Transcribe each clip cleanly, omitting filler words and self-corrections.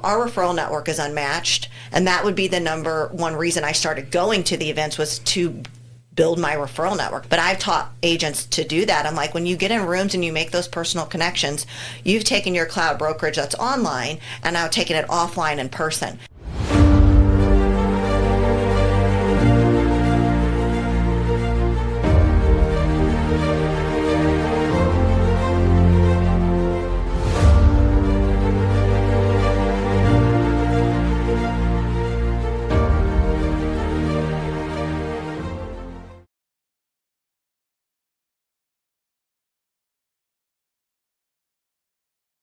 Our referral network is unmatched, and that would be the number one reason I started going to the events, was to build my referral network. But I've taught agents to do that. I'm like, when you get in rooms and you make those personal connections, you've taken your cloud brokerage that's online and now taken it offline in person.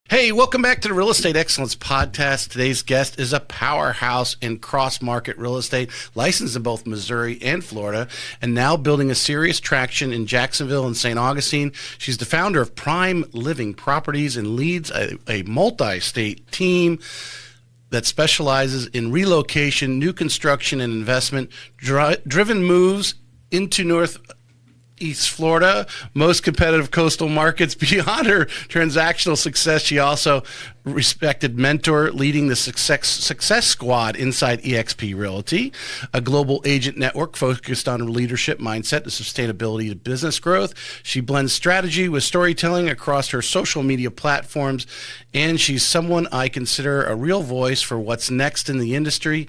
Hey, welcome back to the Real Estate Excellence Podcast. Today's guest is a powerhouse in cross-market real estate, licensed in both Missouri and Florida, and now building a serious traction in Jacksonville and St. Augustine. She's the founder of Prime Living Properties and leads a multi-state team that specializes in relocation, new construction, and investment, driven moves into East Florida, most competitive coastal markets. Beyond her transactional success, she also respected mentor, leading the success squad inside eXp Realty, a global agent network focused on leadership mindset and sustainability to business growth. She blends strategy with storytelling across her social media platforms, and she's someone I consider a real voice for what's next in the industry.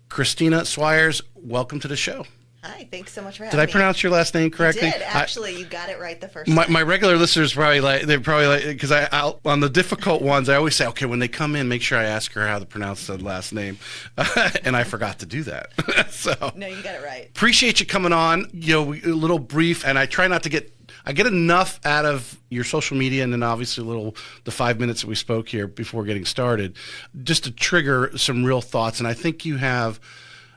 Christina Swyers, welcome to the show. Hi, thanks so much for having me. Did I pronounce your last name correctly? You did, actually. You got it right the first time. My regular listeners probably because I'll on the difficult ones, I always say, okay, when they come in, make sure I ask her how to pronounce the last name. And I forgot to do that. So no, you got it right. Appreciate you coming on. A little brief, and I try not to I get enough out of your social media, and then obviously the 5 minutes that we spoke here before getting started, just to trigger some real thoughts. And I think you have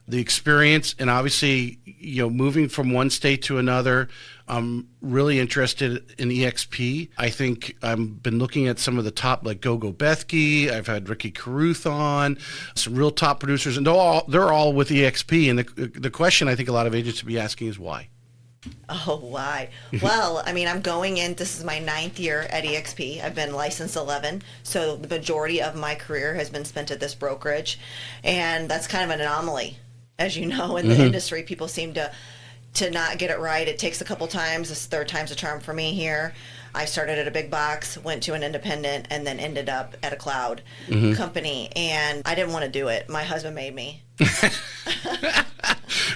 the experience, and obviously, moving from one state to another. I'm really interested in eXp. I think I've been looking at some of the top, like Gogo Bethke. I've had Ricky Caruth on, some real top producers, and they're all with eXp. And the question I think a lot of agents would be asking is why? Oh, why? Well, I'm going in, this is my 9th year at eXp. I've been licensed 11, so the majority of my career has been spent at this brokerage, and that's kind of an anomaly. As you know, in the industry, people seem to not get it right. It takes a couple times. This third time's a charm for me here. I started at a big box, went to an independent, and then ended up at a cloud company. And I didn't want to do it. My husband made me.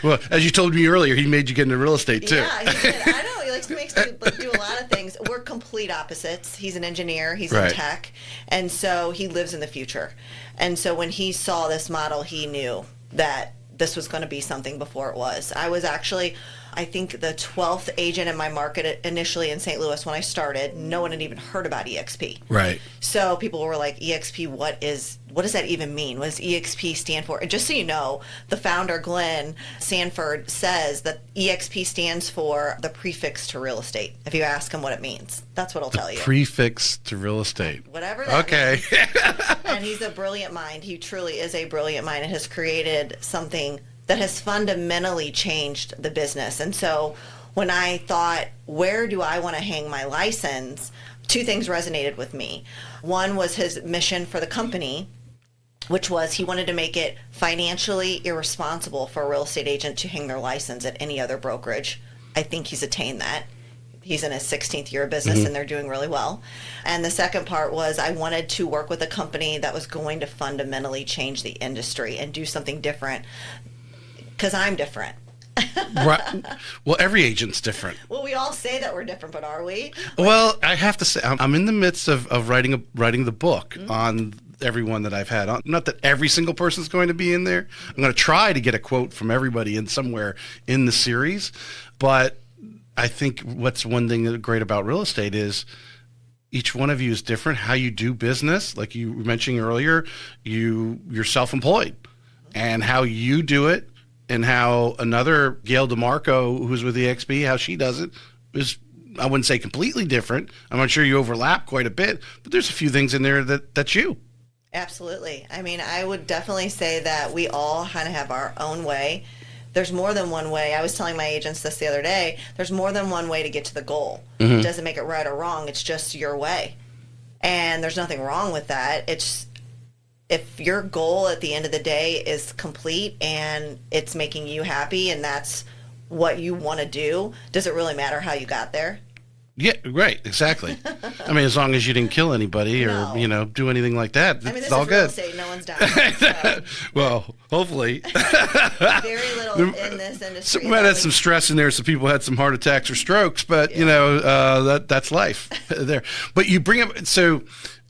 Well, as you told me earlier, he made you get into real estate too. Yeah, he did. I know. He makes me do a lot of things. We're complete opposites. He's an engineer. He's in tech. And so he lives in the future. And so when he saw this model, he knew that this was going to be something before it was. I was actually, I think, the 12th agent in my market initially in St. Louis when I started. No one had even heard about eXp. Right. So people were like, eXp, what does that even mean? What does eXp stand for? And just so you know, the founder, Glenn Sanford, says that eXp stands for the prefix to real estate. If you ask him what it means, that's what he'll tell you. Prefix to real estate. Whatever that means. Okay. And he's a brilliant mind. He truly is a brilliant mind and has created something that has fundamentally changed the business. And so when I thought, where do I want to hang my license, two things resonated with me. One was his mission for the company, which was he wanted to make it financially irresponsible for a real estate agent to hang their license at any other brokerage. I think he's attained that. He's in his 16th year of business, and they're doing really well. And the second part was I wanted to work with a company that was going to fundamentally change the industry and do something different, because I'm different. Right. Well, every agent's different. Well, we all say that we're different, but are we? Well, I have to say, I'm in the midst of writing the book on everyone that I've had on. Not that every single person's going to be in there. I'm going to try to get a quote from everybody in somewhere in the series, but I think what's one thing that's great about real estate is each one of you is different. How you do business, like you were mentioning earlier, you're self-employed, and how you do it, and how another Gail DeMarco, who's with eXp, how she does it is, I wouldn't say completely different. I'm sure you overlap quite a bit, but there's a few things in there that's you. Absolutely. I would definitely say that we all kind of have our own way. There's more than one way. I was telling my agents this the other day. There's more than one way to get to the goal. It doesn't make it right or wrong. It's just your way. And there's nothing wrong with that. It's if your goal at the end of the day is complete and it's making you happy and that's what you want to do, does it really matter how you got there? Yeah, right, exactly. I mean, as long as you didn't kill anybody or, No. do anything like that, I mean, it's this all is real good. estate. No one's dying. So. Well, hopefully. Very little in this industry. We might have some stress in there. Some people had some heart attacks or strokes, but, that's life there. But you bring up, so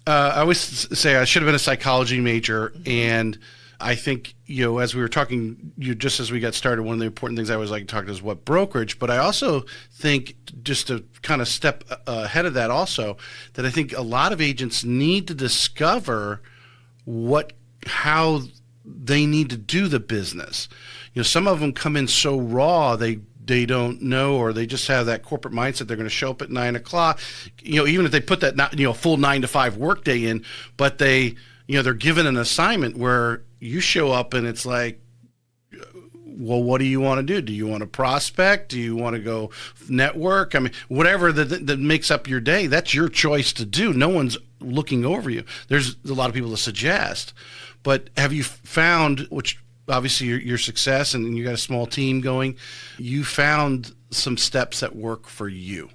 I always say I should have been a psychology major, and I think, as we were talking, just as we got started, one of the important things I always like to talk about is what brokerage. But I also think, just to kind of step ahead of that also, that I think a lot of agents need to discover how they need to do the business. Some of them come in so raw, they don't know, or they just have that corporate mindset. They're going to show up at 9 o'clock, even if they put that, full 9 to 5 workday in, but they're given an assignment where you show up and it's like, well, what do you want to do? Do you want to prospect? Do you want to go network? I mean, whatever that makes up your day, that's your choice to do. No one's looking over you. There's a lot of people to suggest, but have you found, which obviously your success and you got a small team going, you found some steps that work for you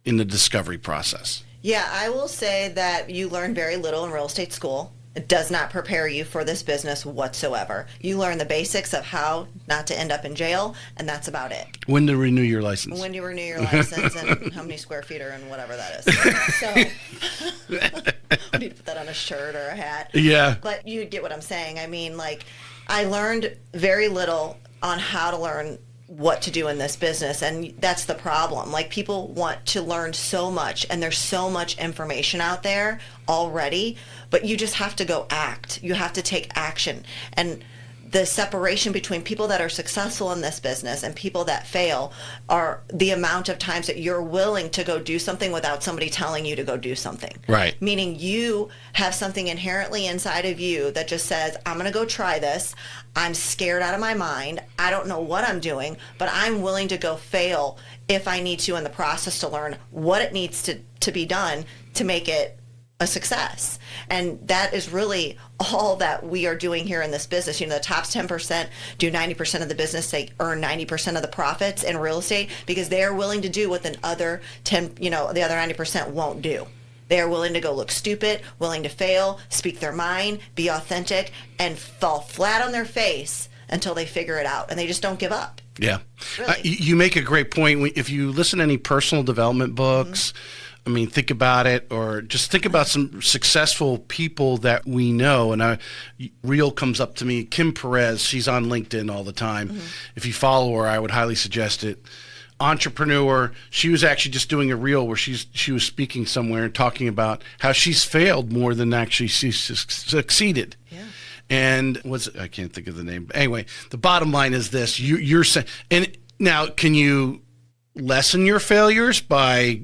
in the discovery process? Yeah, I will say that you learn very little in real estate school. It does not prepare you for this business whatsoever. You learn the basics of how not to end up in jail, and that's about it. When to renew your license. When you renew your license and how many square feet are in whatever that is. So we need to put that on a shirt or a hat. Yeah. But you get what I'm saying. I mean, I learned very little on how to learn what to do in this business, and that's the problem. People want to learn so much, and there's so much information out there already, but you just have to go act. You have to take action. And the separation between people that are successful in this business and people that fail are the amount of times that you're willing to go do something without somebody telling you to go do something. Right. Meaning you have something inherently inside of you that just says, I'm going to go try this. I'm scared out of my mind. I don't know what I'm doing, but I'm willing to go fail if I need to in the process to learn what it needs to be done to make it a success. And that is really all that we are doing here in this business. The top 10% do 90% of the business. They earn 90% of the profits in real estate because they are willing to do what the other 90% won't do. They are willing to go look stupid, willing to fail, speak their mind, be authentic, and fall flat on their face until they figure it out. And they just don't give up. Yeah. Really. You make a great point. If you listen to any personal development books, I mean, think about it, or just think about some successful people that we know. And Reel comes up to me, Kim Perez, she's on LinkedIn all the time. If you follow her, I would highly suggest it. Entrepreneur, she was actually just doing a reel where she was speaking somewhere and talking about how she's failed more than actually she's succeeded. Yeah. And I can't think of the name. But anyway, the bottom line is this: you're saying, and now can you lessen your failures by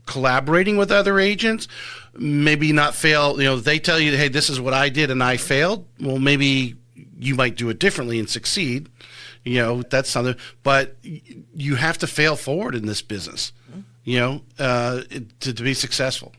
collaborating with other agents? Maybe not fail. They tell you, hey, this is what I did and I failed. Well, maybe you might do it differently and succeed. That's something. But you have to fail forward in this business, to be successful.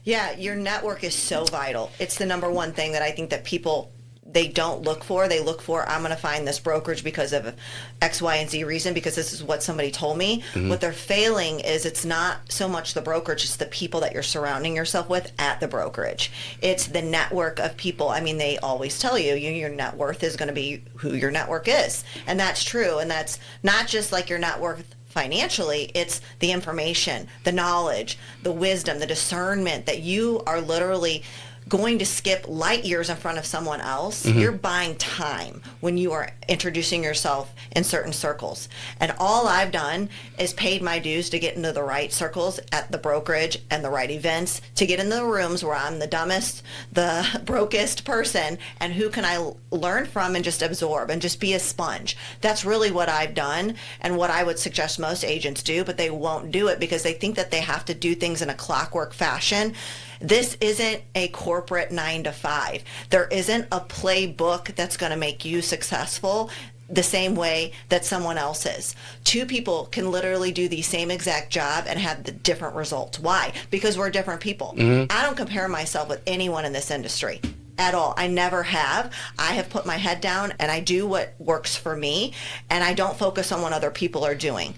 Yeah, your network is so vital. It's the number one thing that I think that people, they don't look for. They look for, I'm going to find this brokerage because of X, Y, and Z reason, because this is what somebody told me. What they're failing is it's not so much the brokerage, it's the people that you're surrounding yourself with at the brokerage. It's the network of people. I mean, they always tell you, your net worth is going to be who your network is. And that's true. And that's not just your net worth financially, it's the information, the knowledge, the wisdom, the discernment that you are literally going to skip light years in front of someone else. You're buying time when you are introducing yourself in certain circles. And all I've done is paid my dues to get into the right circles at the brokerage and the right events, to get into the rooms where I'm the dumbest, the brokest person, and who can I learn from and just absorb and just be a sponge. That's really what I've done and what I would suggest most agents do, but they won't do it because they think that they have to do things in a clockwork fashion. This isn't a corporate 9 to 5. There isn't a playbook that's going to make you successful the same way that someone else is. Two people can literally do the same exact job and have the different results. Why? Because we're different people. I don't compare myself with anyone in this industry. at all. I never have. I have put my head down and I do what works for me, and I don't focus on what other people are doing.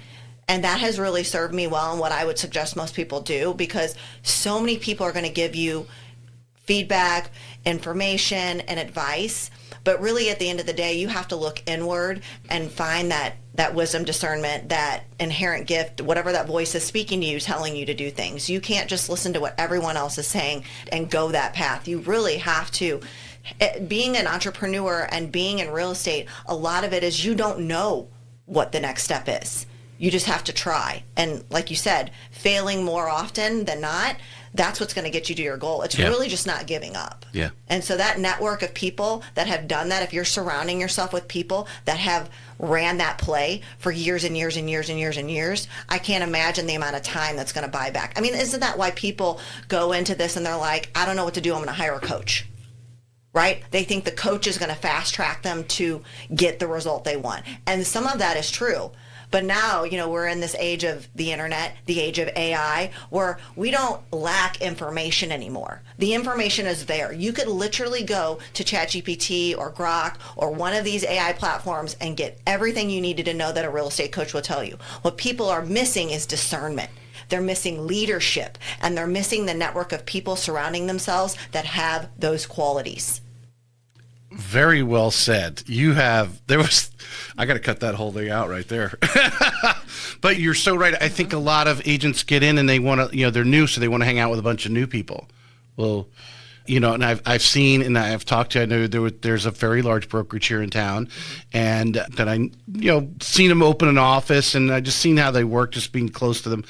And that has really served me well, and what I would suggest most people do, because so many people are going to give you feedback, information, and advice. But really, at the end of the day, you have to look inward and find that wisdom, discernment, that inherent gift, whatever that voice is speaking to you, telling you to do things. You can't just listen to what everyone else is saying and go that path. You really have to. Being an entrepreneur and being in real estate, a lot of it is you don't know what the next step is. You just have to try. And like you said, failing more often than not, that's what's going to get you to your goal. It's really just not giving up. Yeah. And so that network of people that have done that, if you're surrounding yourself with people that have ran that play for years and years and years and years and years, I can't imagine the amount of time that's going to buy back. I mean, isn't that why people go into this and they're like, I don't know what to do, I'm going to hire a coach, right? They think the coach is going to fast track them to get the result they want. And some of that is true. But now, we're in this age of the internet, the age of AI, where we don't lack information anymore. The information is there. You could literally go to ChatGPT or Grok or one of these AI platforms and get everything you needed to know that a real estate coach will tell you. What people are missing is discernment. They're missing leadership, and they're missing the network of people surrounding themselves that have those qualities. Very well said. I got to cut that whole thing out right there. But you're so right. I think a lot of agents get in and they want to, they're new, so they want to hang out with a bunch of new people. Well, and I've seen and I've talked to, I know there's a very large brokerage here in town, and that I, seen them open an office, and I just seen how they work, just being close to them.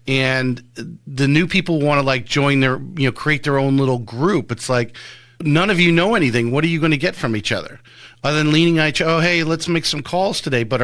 And the new people want to join their, create their own little group. It's like, none of you know anything. What are you going to get from each other? Other than leaning on each other, hey, let's make some calls today. But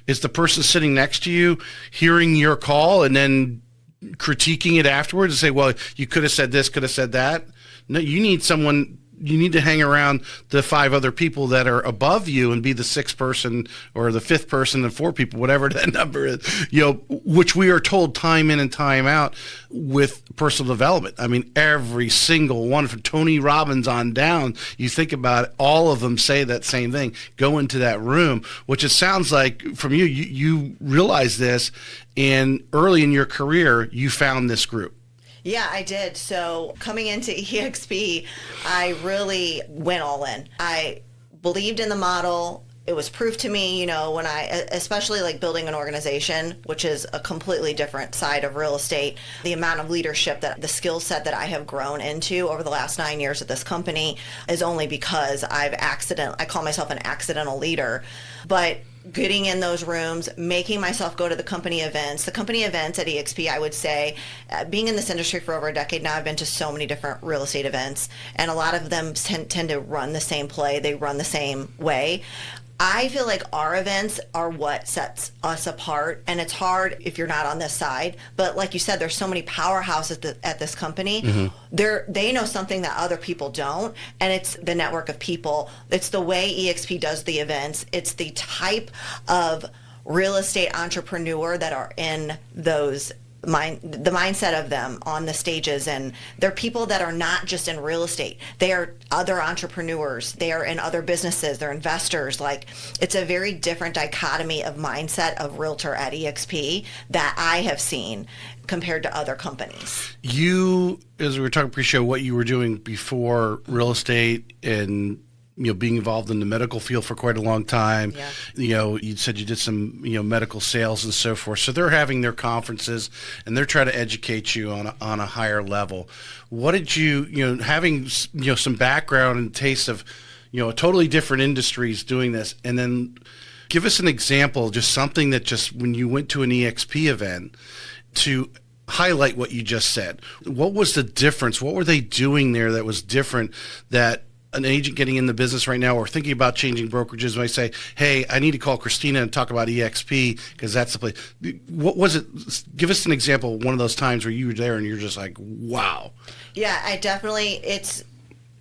is the person sitting next to you hearing your call and then critiquing it afterwards and say, well, you could have said this, could have said that? No, you need to hang around the 5 other people that are above you and be the 6th person or the 5th person and 4 people, whatever that number is, which we are told time in and time out with personal development. I mean, every single one from Tony Robbins on down, you think about it, all of them say that same thing. Go into that room, which it sounds like from you realize this, and early in your career, you found this group. Yeah, I did. So coming into EXP, I really went all in. I believed in the model. It was proof to me, when especially building an organization, which is a completely different side of real estate, the amount of leadership, the skill set that I have grown into over the last 9 years at this company is only because I call myself an accidental leader. But getting in those rooms, making myself go to the company events at EXP, I would say, being in this industry for over a decade now, I've been to so many different real estate events, and a lot of them tend to run the same play. They run the same way. I feel like our events are what sets us apart, and it's hard if you're not on this side. But like you said, there's so many powerhouses at this company. Mm-hmm. They know something that other people don't, and it's the network of people. It's the way EXP does the events. It's the type of real estate entrepreneur that are in those the mindset of them on the stages, and they're people that are not just in real estate. They are other entrepreneurs. They are in other businesses. They're investors. It's a very different dichotomy of mindset of realtor at EXP that I have seen compared to other companies. You, as we were talking pre-show, what you were doing before real estate and being involved in the medical field for quite a long time. Yeah. You said you did some, medical sales and so forth. So they're having their conferences and they're trying to educate you on a higher level. What did you, having, some background and taste of, totally different industries doing this, and then give us an example, just something that just when you went to an EXP event to highlight what you just said. What was the difference? What were they doing there that was different that an agent getting in the business right now or thinking about changing brokerages might say, hey, I need to call Christina and talk about EXP because that's the place. What was it? Give us an example of one of those times where you were there and you're just like, wow. Yeah, it's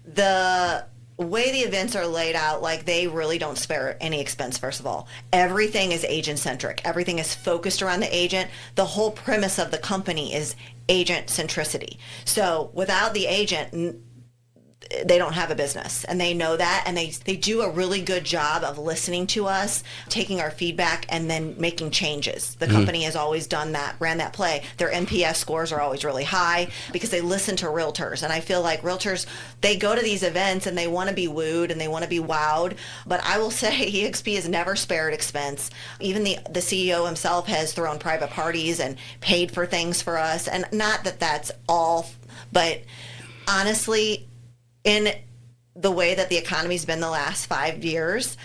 the way the events are laid out, they really don't spare any expense, first of all. Everything is agent-centric. Everything is focused around the agent. The whole premise of the company is agent centricity. So without the agent, they don't have a business, and they know that, and they do a really good job of listening to us, taking our feedback, and then making changes. The company has always done that, ran that play. Their NPS scores are always really high because they listen to realtors, and I feel like realtors, they go to these events and they want to be wooed and they want to be wowed, but I will say EXP has never spared expense. Even the CEO himself has thrown private parties and paid for things for us, and not that that's all, but honestly, in the way that the economy's been the last 5 years,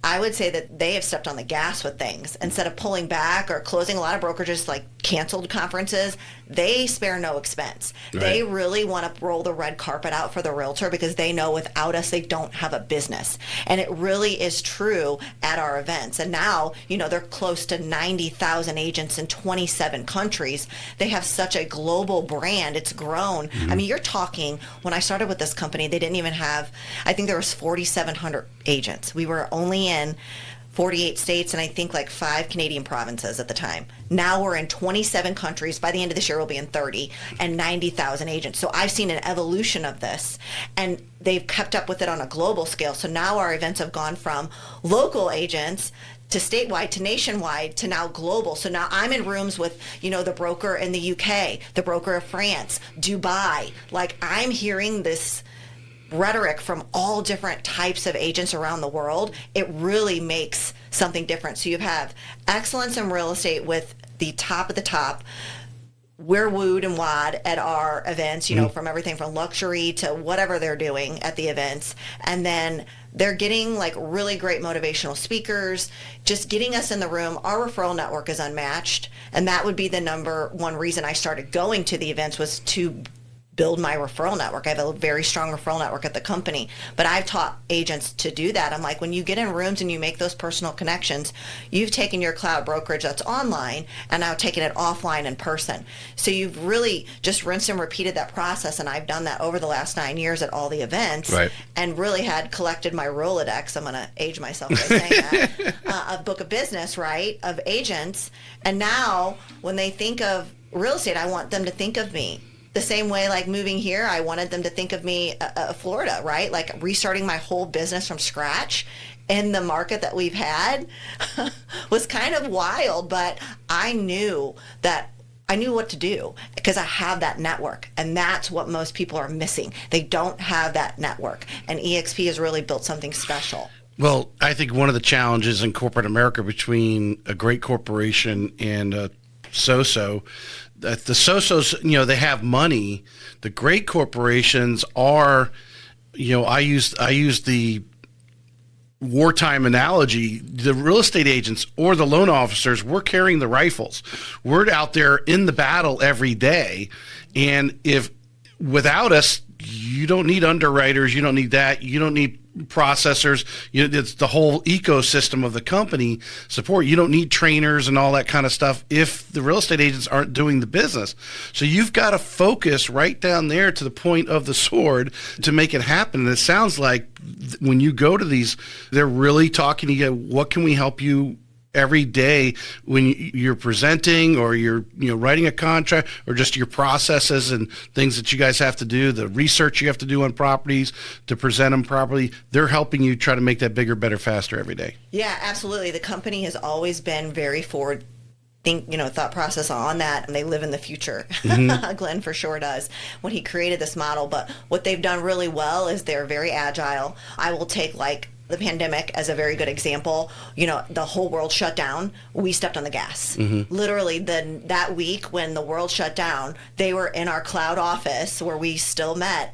I would say that they have stepped on the gas with things. Instead of pulling back or closing, a lot of brokerages like canceled conferences, they spare no expense. Right. They really want to roll the red carpet out for the realtor because they know without us, they don't have a business. And it really is true at our events. And now, they're close to 90,000 agents in 27 countries. They have such a global brand. It's grown. I mean, you're talking, when I started with this company, they didn't even have, I think there was 4,700 agents. We were only in 48 states and I think like 5 Canadian provinces at the time. Now we're in 27 countries. By the end of this year, we'll be in 30 and 90,000 agents. So I've seen an evolution of this, and they've kept up with it on a global scale. So now our events have gone from local agents to statewide, to nationwide, to now global. So now I'm in rooms with, the broker in the UK, the broker of France, Dubai. Like, I'm hearing this rhetoric from all different types of agents around the world. It really makes something different. So you have excellence in real estate with the top of the top. We're wooed and wad at our events, from everything from luxury to whatever they're doing at the events. And then they're getting like really great motivational speakers, just getting us in the room. Our referral network is unmatched. And that would be the number one reason I started going to the events, was to build my referral network. I have a very strong referral network at the company, but I've taught agents to do that. I'm like, when you get in rooms and you make those personal connections, you've taken your cloud brokerage that's online and now taken it offline in person. So you've really just rinsed and repeated that process, and I've done that over the last 9 years at all the events, right, and really had collected my Rolodex. I'm going to age myself by saying that, a book of business, right, of agents. And now when they think of real estate, I want them to think of me the same way, like moving here, I wanted them to think of me, Florida, right? Like restarting my whole business from scratch in the market that we've had was kind of wild, but I knew what to do because I have that network, and that's what most people are missing. They don't have that network, and EXP has really built something special. Well, I think one of the challenges in corporate America between a great corporation and a so-so, that the so-sos, they have money. The great corporations are, I use the wartime analogy. The real estate agents or the loan officers, we're carrying the rifles. We're out there in the battle every day. And if without us, you don't need underwriters. You don't need that. You don't need processors. It's the whole ecosystem of the company support. You don't need trainers and all that kind of stuff if the real estate agents aren't doing the business. So you've got to focus right down there to the point of the sword to make it happen. And it sounds like when you go to these, they're really talking to you. What can we help you every day when you're presenting, or you're writing a contract, or just your processes and things that you guys have to do, the research you have to do on properties to present them properly? They're helping you try to make that bigger, better, faster every day. Yeah, absolutely. The company has always been very forward thought process on that, and they live in the future. Glenn for sure does when he created this model. But what they've done really well is they're very agile. I will take like the pandemic as a very good example. The whole world shut down. We stepped on the gas. Literally, that week when the world shut down, they were in our cloud office where we still met.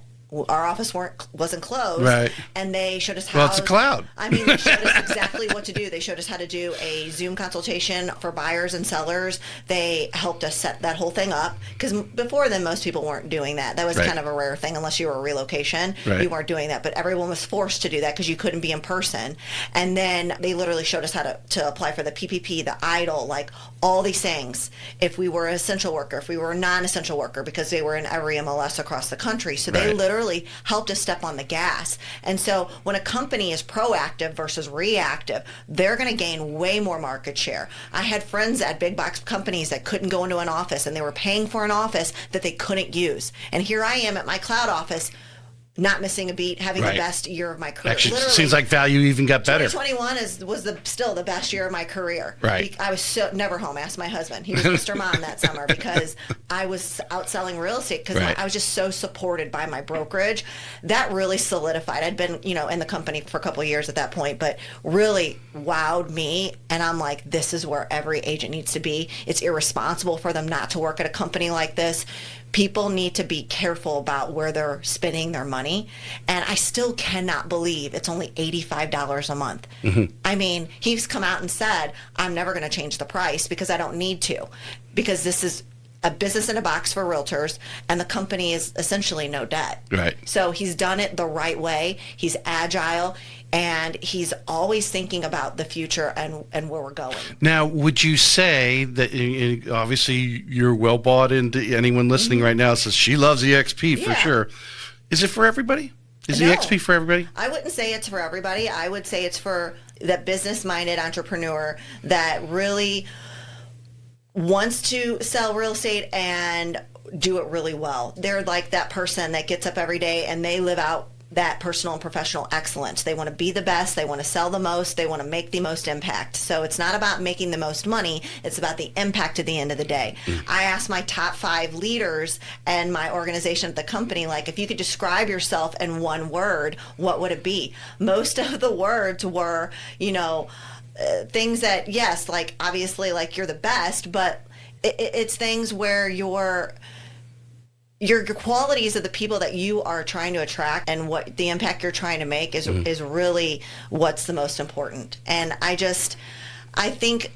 Our office wasn't closed, right, and they showed us how. Well, it's a cloud. I mean, they showed us exactly what to do. They showed us how to do a Zoom consultation for buyers and sellers. They helped us set that whole thing up, because before then, most people weren't doing that. That was kind of a rare thing, unless you were a relocation. Right. You weren't doing that, but everyone was forced to do that because you couldn't be in person. And then they literally showed us how to apply for the PPP, the EIDL, like all these things. If we were an essential worker, if we were a non-essential worker, because they were in every MLS across the country. So they literally helped us step on the gas. And so when a company is proactive versus reactive, they're going to gain way more market share. I had friends at big box companies that couldn't go into an office, and they were paying for an office that they couldn't use. And here I am at my cloud office not missing a beat, having Right. the best year of my career. Actually, Literally, seems like value even got better. 2021 was still the best year of my career. Right. I was never home. I asked my husband. He was Mr. Mom that summer because I was out selling real estate because Right. I was just so supported by my brokerage. That really solidified. I'd been, in the company for a couple of years at that point, but really wowed me. And I'm like, this is where every agent needs to be. It's irresponsible for them not to work at a company like this. People need to be careful about where they're spending their money. And I still cannot believe it's only $85 a month. I mean, he's come out and said, I'm never going to change the price because I don't need to, because this is a business in a box for realtors, and the company is essentially no debt. Right. So he's done it the right way. He's agile, and he's always thinking about the future and where we're going. Now, would you say that obviously you're well bought into? Anyone listening right now says she loves EXP for Yeah. sure. Is it for everybody? Is No. EXP for everybody? I wouldn't say it's for everybody. I would say it's for that business-minded entrepreneur that really wants to sell real estate and do it really well. They're like that person that gets up every day and they live out that personal and professional excellence. They want to be the best. They want to sell the most. They want to make the most impact. So it's not about making the most money. It's about the impact at the end of the day. I asked my top 5 leaders and my organization at the company, like, if you could describe yourself in one word, what would it be? Most of the words were, things that, yes, like obviously like you're the best, but it's things where your qualities of the people that you are trying to attract and what the impact you're trying to make is really what's the most important. And I think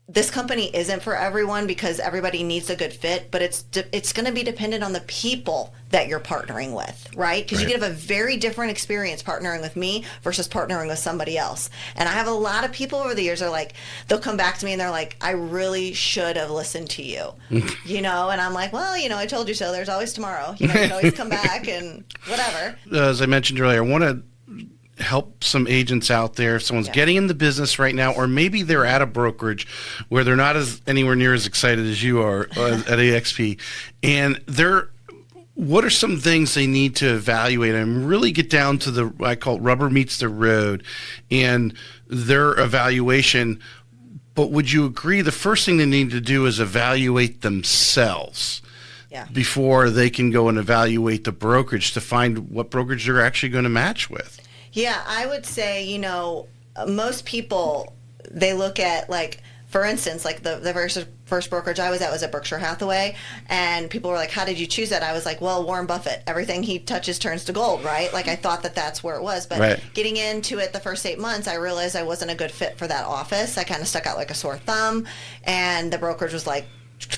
this company isn't for everyone because everybody needs a good fit, but it's going to be dependent on the people that you're partnering with, right? Because you can have a very different experience partnering with me versus partnering with somebody else. And I have a lot of people over the years are like, they'll come back to me and they're like, I really should have listened to you, and I'm like, well, I told you so. There's always tomorrow. You can always come back and whatever. As I mentioned earlier, I want to help some agents out there. If someone's getting in the business right now, or maybe they're at a brokerage where they're not anywhere near as excited as you are at EXP, and what are some things they need to evaluate and really get down to I call it rubber meets the road and their evaluation. But would you agree the first thing they need to do is evaluate themselves before they can go and evaluate the brokerage to find what brokerage they're actually going to match with? Yeah, I would say, most people, they look at, like, for instance, like the very first brokerage I was at was at Berkshire Hathaway, and people were like, how did you choose that? I was like, well, Warren Buffett, everything he touches turns to gold, right? Like, I thought that that's where it was. But getting into it the first 8 months, I realized I wasn't a good fit for that office. I kind of stuck out like a sore thumb, and the brokerage was like,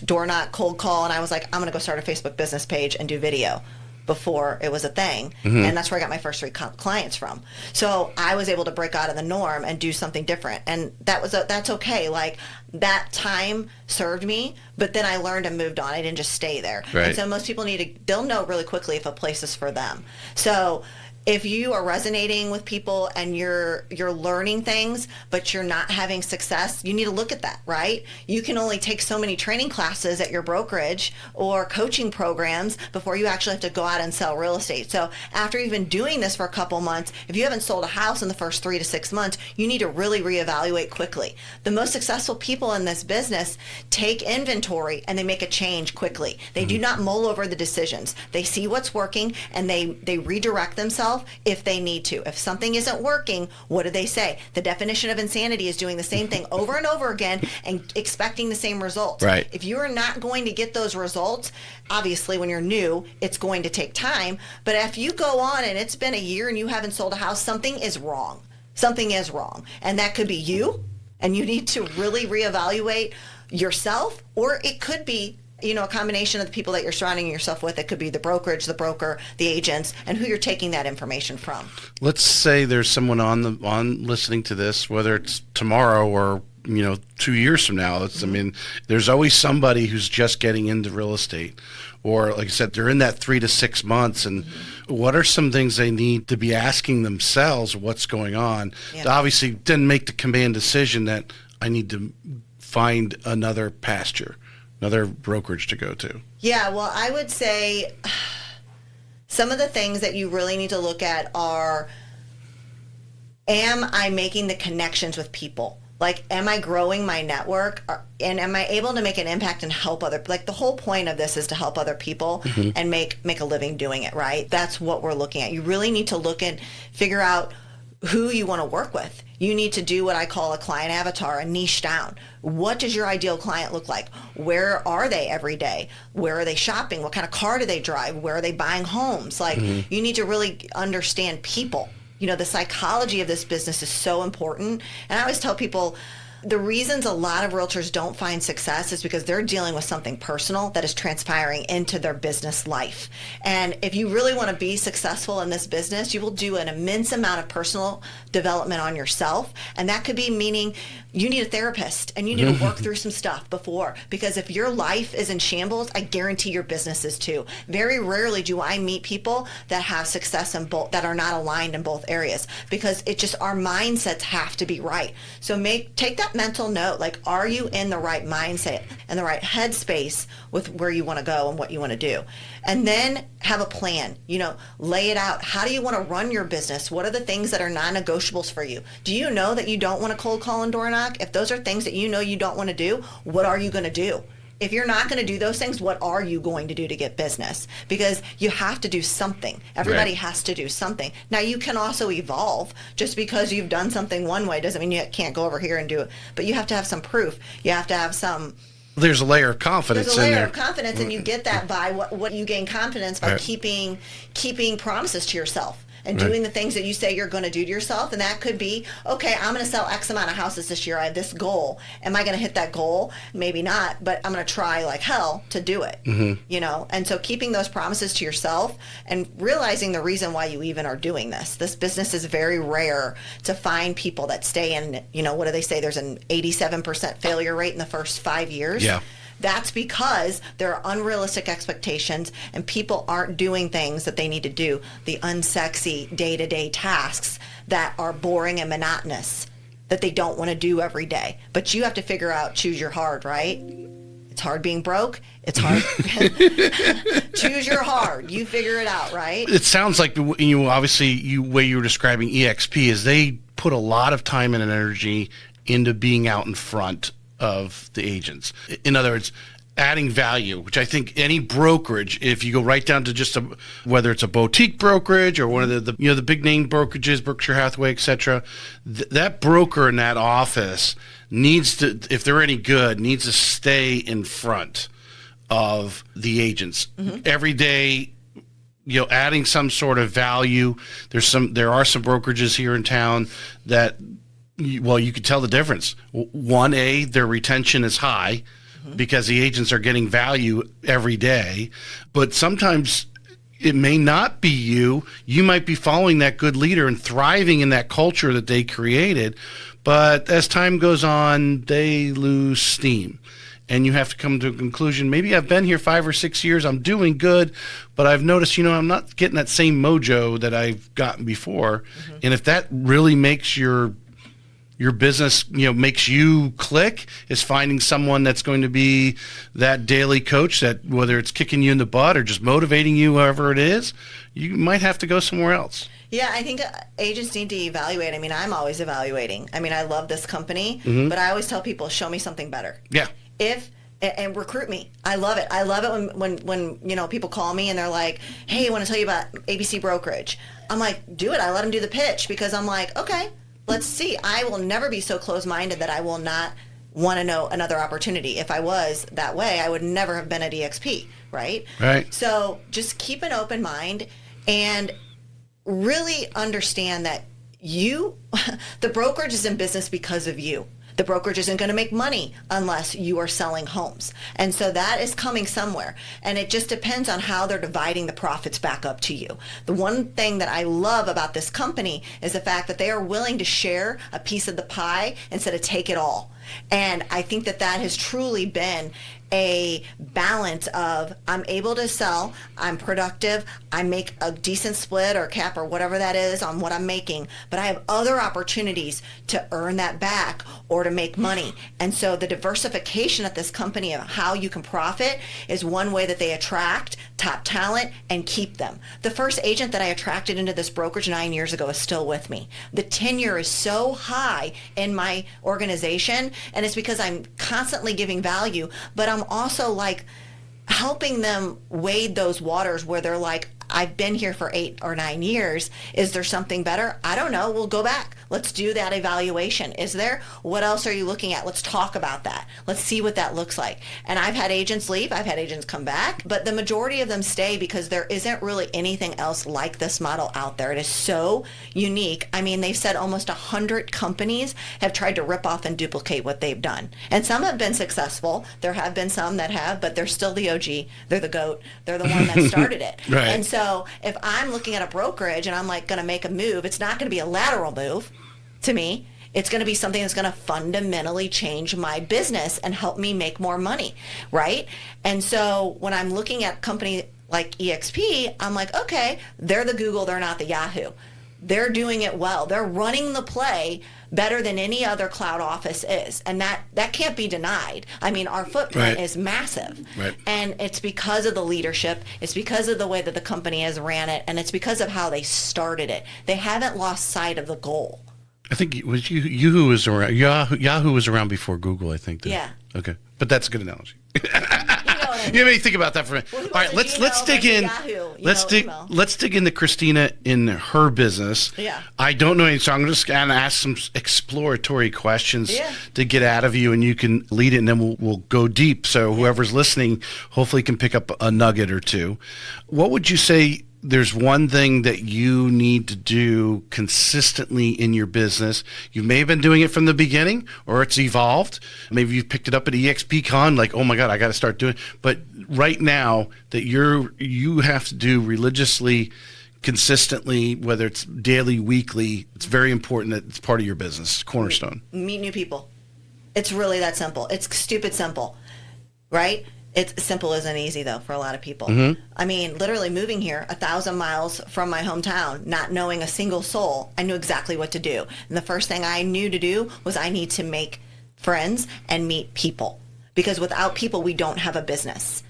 door knock, cold call, and I was like, I'm going to go start a Facebook business page and do video before it was a thing. And that's where I got my first 3 clients from. So I was able to break out of the norm and do something different. And that's okay. Like, that time served me, but then I learned and moved on. I didn't just stay there. And so most people they'll know really quickly if a place is for them. So if you are resonating with people and you're learning things, but you're not having success, you need to look at that, right? You can only take so many training classes at your brokerage or coaching programs before you actually have to go out and sell real estate. So after you've been doing this for a couple months, if you haven't sold a house in the first 3 to 6 months, you need to really reevaluate quickly. The most successful people in this business take inventory and they make a change quickly. They do not mull over the decisions. They see what's working and they redirect themselves if they need to. If something isn't working, what do they say? The definition of insanity is doing the same thing over and over again and expecting the same results. Right. If you are not going to get those results, obviously when you're new, it's going to take time. But if you go on and it's been a year and you haven't sold a house, something is wrong. Something is wrong. And that could be you, and you need to really reevaluate yourself, or it could be a combination of the people that you're surrounding yourself with. It could be the brokerage, the broker, the agents, and who you're taking that information from. Let's say there's someone on listening to this, whether it's tomorrow or 2 years from now. I mean, there's always somebody who's just getting into real estate, or like I said, they're in that 3 to 6 months. And what are some things they need to be asking themselves? What's going on? To obviously then make the command decision that I need to find another pasture, another brokerage to go to. Yeah, well, I would say Some of the things that you really need to look at are, am I making the connections with people? Like, am I growing my network, and am I able to make an impact and help other? Like, the whole point of this is to help other people and make a living doing it, right? That's what we're looking at. You really need to look and figure out who you want to work with. You need to do what I call a client avatar, a niche down. What does your ideal client look like? Where are they every day? Where are they shopping? What kind of car do they drive? Where are they buying homes? Like, you need to really understand people. The psychology of this business is so important. And I always tell people, the reasons a lot of realtors don't find success is because they're dealing with something personal that is transpiring into their business life. And if you really want to be successful in this business, you will do an immense amount of personal development on yourself. And that could be meaning you need a therapist and you need to work through some stuff before. Because if your life is in shambles, I guarantee your business is too. Very rarely do I meet people that have success in both, that are not aligned in both areas, because it just, our mindsets have to be right. So take that mental note, like, are you in the right mindset and the right headspace with where you want to go and what you want to do? And then have a plan, lay it out. How do you want to run your business? What are the things that are non-negotiables for you? Do you know that you don't want to cold call and door knock? If those are things that you know you don't want to do, what are you going to do? If you're not going to do those things, what are you going to do to get business? Because you have to do something. Everybody has to do something. Now, you can also evolve. Just because you've done something one way doesn't mean you can't go over here and do it. But you have to have some proof. You have to have some... There's a layer of confidence in there. There's a layer of confidence, and you get that by what you gain confidence by keeping promises to yourself. And doing the things that you say you're going to do to yourself. And that could be, okay, I'm going to sell X amount of houses this year. I have this goal. Am I going to hit that goal? Maybe not, but I'm going to try like hell to do it. And so keeping those promises to yourself and realizing the reason why you even are doing this. This business is very rare to find people that stay in, what do they say? There's an 87% failure rate in the first 5 years. Yeah. That's because there are unrealistic expectations and people aren't doing things that they need to do, the unsexy day-to-day tasks that are boring and monotonous that they don't want to do every day. But you have to figure out, choose your hard, right? It's hard being broke. It's hard. Choose your hard. You figure it out, right? It sounds like way you were describing EXP is they put a lot of time and energy into being out in front of the agents. In other words, adding value, which I think any brokerage, if you go right down to just whether it's a boutique brokerage or one of the big name brokerages, Berkshire Hathaway, etc., that broker in that office needs to, if they're any good, needs to stay in front of the agents every day. Adding some sort of value. There are some brokerages here in town that, you could tell the difference. 1A, their retention is high because the agents are getting value every day. But sometimes it may not be you. You might be following that good leader and thriving in that culture that they created. But as time goes on, they lose steam. And you have to come to a conclusion. Maybe I've been here 5 or 6 years. I'm doing good, but I've noticed, I'm not getting that same mojo that I've gotten before. And if that really makes your business, makes you click, is finding someone that's going to be that daily coach, that whether it's kicking you in the butt or just motivating you, however it is, you might have to go somewhere else. Yeah, I think agents need to evaluate. I mean, I'm always evaluating. I mean, I love this company, but I always tell people, show me something better. Yeah. And recruit me. I love it. I love it when people call me and they're like, hey, I want to tell you about ABC Brokerage. I'm like, do it. I let them do the pitch because I'm like, okay, let's see. I will never be so close-minded that I will not want to know another opportunity. If I was that way, I would never have been at EXP, right? Right. So just keep an open mind and really understand that the brokerage is in business because of you. The brokerage isn't going to make money unless you are selling homes. And so that is coming somewhere. And it just depends on how they're dividing the profits back up to you. The one thing that I love about this company is the fact that they are willing to share a piece of the pie instead of take it all. And I think that has truly been a balance of I'm able to sell, I'm productive, I make a decent split or cap or whatever that is on what I'm making, but I have other opportunities to earn that back or to make money. And so the diversification at this company of how you can profit is one way that they attract top talent and keep them. The first agent that I attracted into this brokerage 9 years ago is still with me. The tenure is so high in my organization, and it's because I'm constantly giving value, but I'm also like helping them wade those waters where they're like, I've been here for 8 or 9 years. Is there something better? I don't know. We'll go back. Let's do that evaluation. Is there? What else are you looking at? Let's talk about that. Let's see what that looks like. And I've had agents leave. I've had agents come back. But the majority of them stay because there isn't really anything else like this model out there. It is so unique. I mean, they've said almost 100 companies have tried to rip off and duplicate what they've done. And some have been successful. There have been some that have, but they're still the OG. They're the GOAT. They're the one that started it. Right. And so if I'm looking at a brokerage and I'm like going to make a move, it's not going to be a lateral move to me. It's going to be something that's going to fundamentally change my business and help me make more money, right? And so when I'm looking at a company like EXP, I'm like, okay, they're the Google, they're not the Yahoo. They're doing it well. They're running the play better than any other cloud office is. And that can't be denied. I mean, our footprint is massive. Right. And it's because of the leadership. It's because of the way that the company has ran it. And it's because of how they started it. They haven't lost sight of the goal. I think it was Yahoo was around. Yahoo was around before Google, I think. Yeah. Okay. But that's a good analogy. I mean? You may think about that for a minute. Well, all right, let's dig in. Let's dig into Christina in her business. Yeah. I don't know any, so I'm just going to ask some exploratory questions to get out of you, and you can lead it, and then we'll go deep. So whoever's listening, hopefully, can pick up a nugget or two. What would you say? There's one thing that you need to do consistently in your business. You may have been doing it from the beginning, or it's evolved. Maybe you've picked it up at EXPCon, like, oh my God, I got to start doing it. But right now that you have to do religiously, consistently, whether it's daily, weekly, it's very important that it's part of your business, cornerstone. Meet new people. It's really that simple. It's stupid simple, right? It's simple isn't easy, though, for a lot of people. Mm-hmm. I mean, literally moving here 1,000 miles from my hometown, not knowing a single soul, I knew exactly what to do. And the first thing I knew to do was I need to make friends and meet people. Because without people, we don't have a business.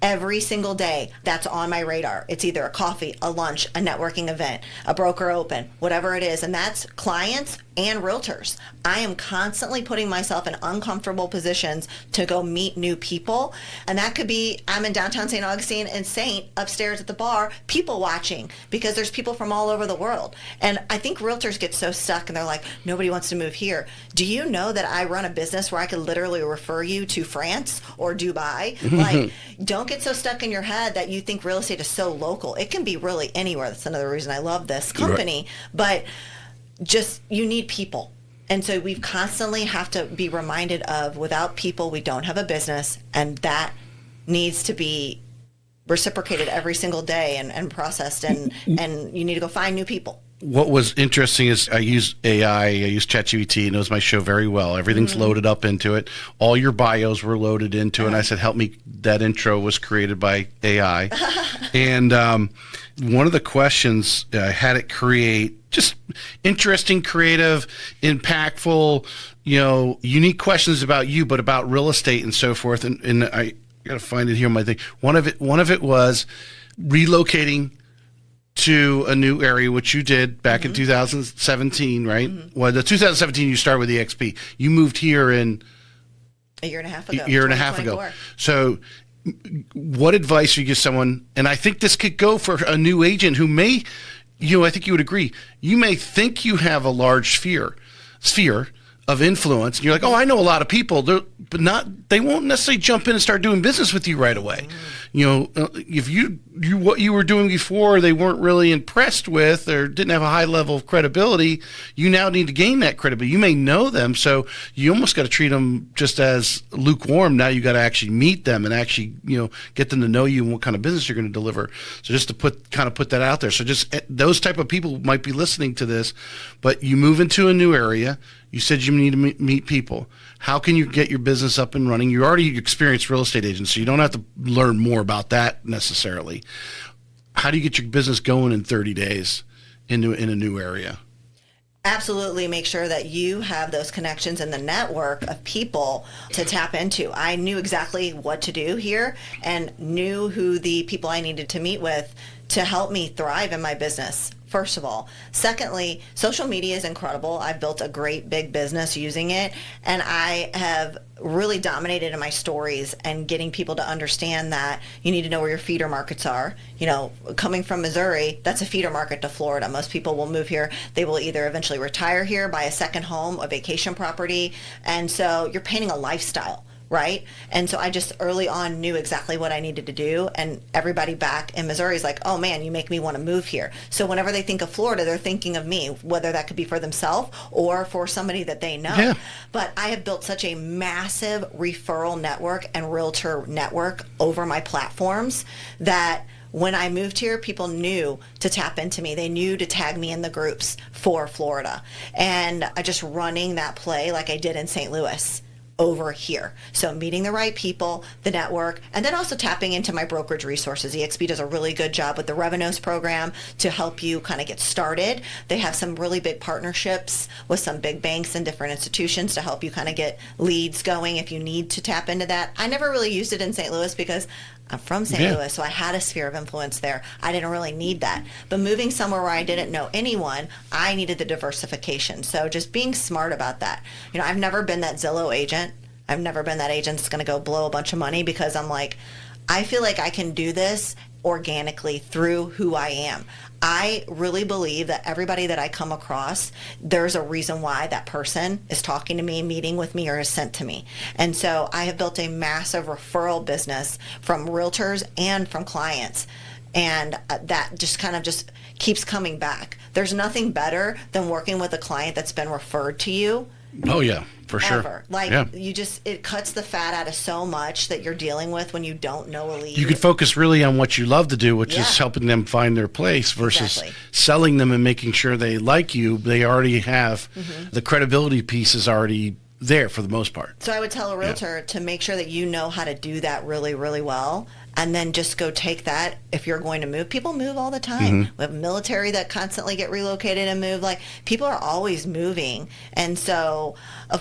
Every single day, that's on my radar. It's either a coffee, a lunch, a networking event, a broker open, whatever it is. And that's clients and realtors. I am constantly putting myself in uncomfortable positions to go meet new people. And that could be, I'm in downtown St. Augustine and Saint upstairs at the bar, people watching, because there's people from all over the world. And I think realtors get so stuck and they're like, nobody wants to move here. Do you know that I run a business where I could literally refer you to France or Dubai? Like, don't get so stuck in your head that you think real estate is so local. It can be really anywhere. That's another reason I love this company. But just, you need people. And so we constantly have to be reminded of, without people, we don't have a business. And that needs to be reciprocated every single day and processed. And you need to go find new people. What was interesting is I use AI, I use ChatGPT, it knows my show very well. Everything's loaded up into it. All your bios were loaded into it. And I said, help me. That intro was created by AI. And one of the questions I had it create, just interesting, creative, impactful, unique questions about you, but about real estate and so forth. And I got to find it here on my thing. One of it was relocating to a new area, which you did back in 2017, right? Well, the 2017 you started with EXP. You moved here in a year and a half ago. So what advice would you give someone, and I think this could go for a new agent who may, I think you would agree, you may think you have a large sphere of influence, and you're like, oh, I know a lot of people, but they won't necessarily jump in and start doing business with you right away. If what you were doing before they weren't really impressed with or didn't have a high level of credibility, you now need to gain that credibility. You may know them, so you almost got to treat them just as lukewarm. Now you got to actually meet them and actually, get them to know you and what kind of business you're going to deliver. So just to put that out there. So just those type of people might be listening to this, but you move into a new area, You said you need to meet people. How can you get your business up and running? You're already experienced real estate agent, so you don't have to learn more about that necessarily. How do you get your business going in 30 days in a new area? Absolutely make sure that you have those connections in the network of people to tap into. I knew exactly what to do here and knew who the people I needed to meet with to help me thrive in my business, first of all. Secondly, social media is incredible. I've built a great big business using it, and I have really dominated in my stories and getting people to understand that you need to know where your feeder markets are. You know, coming from Missouri, that's a feeder market to Florida. Most people will move here. They will either eventually retire here, buy a second home, a vacation property, and so you're painting a lifestyle. Right? And so I just early on knew exactly what I needed to do. And everybody back in Missouri is like, oh man, you make me want to move here. So whenever they think of Florida, they're thinking of me, whether that could be for themselves or for somebody that they know. Yeah. But I have built such a massive referral network and realtor network over my platforms that when I moved here, people knew to tap into me. They knew to tag me in the groups for Florida. And I just running that play like I did in St. Louis over here. So meeting the right people, the network, and then also tapping into my brokerage resources. EXP does a really good job with the Revenos program to help you kind of get started. They have some really big partnerships with some big banks and different institutions to help you kind of get leads going if you need to tap into that. I never really used it in St. Louis because I'm from St. Louis, so I had a sphere of influence there. I didn't really need that. But moving somewhere where I didn't know anyone, I needed the diversification. So just being smart about that. You know, I've never been that Zillow agent. I've never been that agent that's going to go blow a bunch of money because I'm like, I feel like I can do this organically through who I am. I really believe that everybody that I come across, there's a reason why that person is talking to me, meeting with me, or is sent to me. And so I have built a massive referral business from realtors and from clients. And that just kind of just keeps coming back. There's nothing better than working with a client that's been referred to you. Oh, yeah, for sure. Ever. Like, it cuts the fat out of so much that you're dealing with when you don't know a lead. You could focus really on what you love to do, which is helping them find their place versus selling them and making sure they like you. They already have the credibility piece is already there for the most part. So I would tell a realtor to make sure that you know how to do that really, really well. And then just go take that if you're going to move. People move all the time. We have military that constantly get relocated and move. Like, people are always moving. And so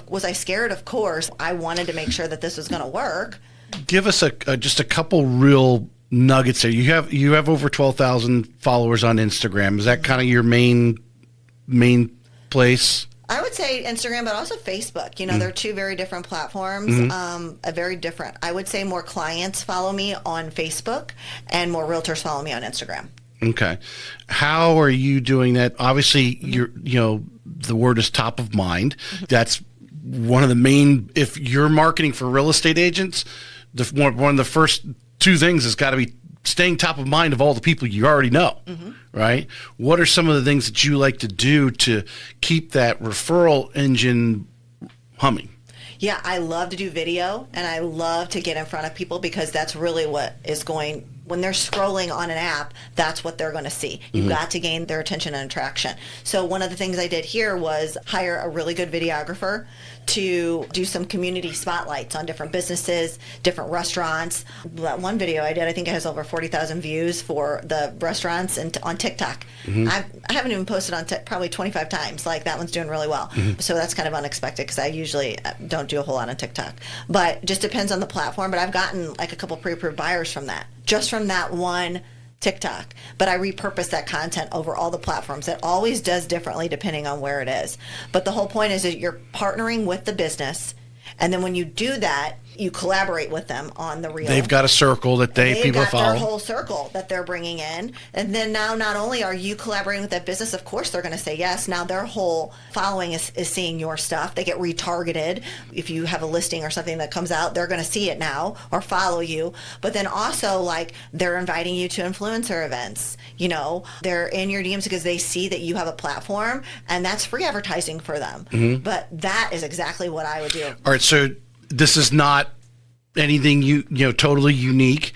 was I scared? Of course. I wanted to make sure that this was going to work. Give us just a couple real nuggets there. You have over 12,000 followers on Instagram. Is that kind of your main place? I would say Instagram, but also Facebook. You know, they're two very different platforms, very different. I would say more clients follow me on Facebook and more realtors follow me on Instagram. Okay. How are you doing that? Obviously, the word is top of mind. That's one of the main, if you're marketing for real estate agents, one of the first two things has got to be staying top of mind of all the people you already know, right? What are some of the things that you like to do to keep that referral engine humming? Yeah, I love to do video, and I love to get in front of people because that's really what is going, when they're scrolling on an app, that's what they're going to see. You've got to gain their attention and attraction. So one of the things I did here was hire a really good videographer to do some community spotlights on different businesses, different restaurants. That one video I did, I think it has over 40,000 views for the restaurants and on TikTok. I haven't even posted on probably 25 times. Like, that one's doing really well. So that's kind of unexpected because I usually don't do a whole lot on TikTok. But just depends on the platform. But I've gotten like a couple pre-approved buyers from that, just from that one TikTok. But I repurpose that content over all the platforms. It always does differently depending on where it is. But the whole point is that you're partnering with the business, and then when you do that, you collaborate with them on the reel. They've got a circle that people follow. They've got their whole circle that they're bringing in. And then now not only are you collaborating with that business, of course they're going to say yes. Now their whole following is seeing your stuff. They get retargeted. If you have a listing or something that comes out, they're going to see it now or follow you. But then also, like, they're inviting you to influencer events. You know, they're in your DMs because they see that you have a platform, and that's free advertising for them. But that is exactly what I would do. All right, so this is not anything totally unique.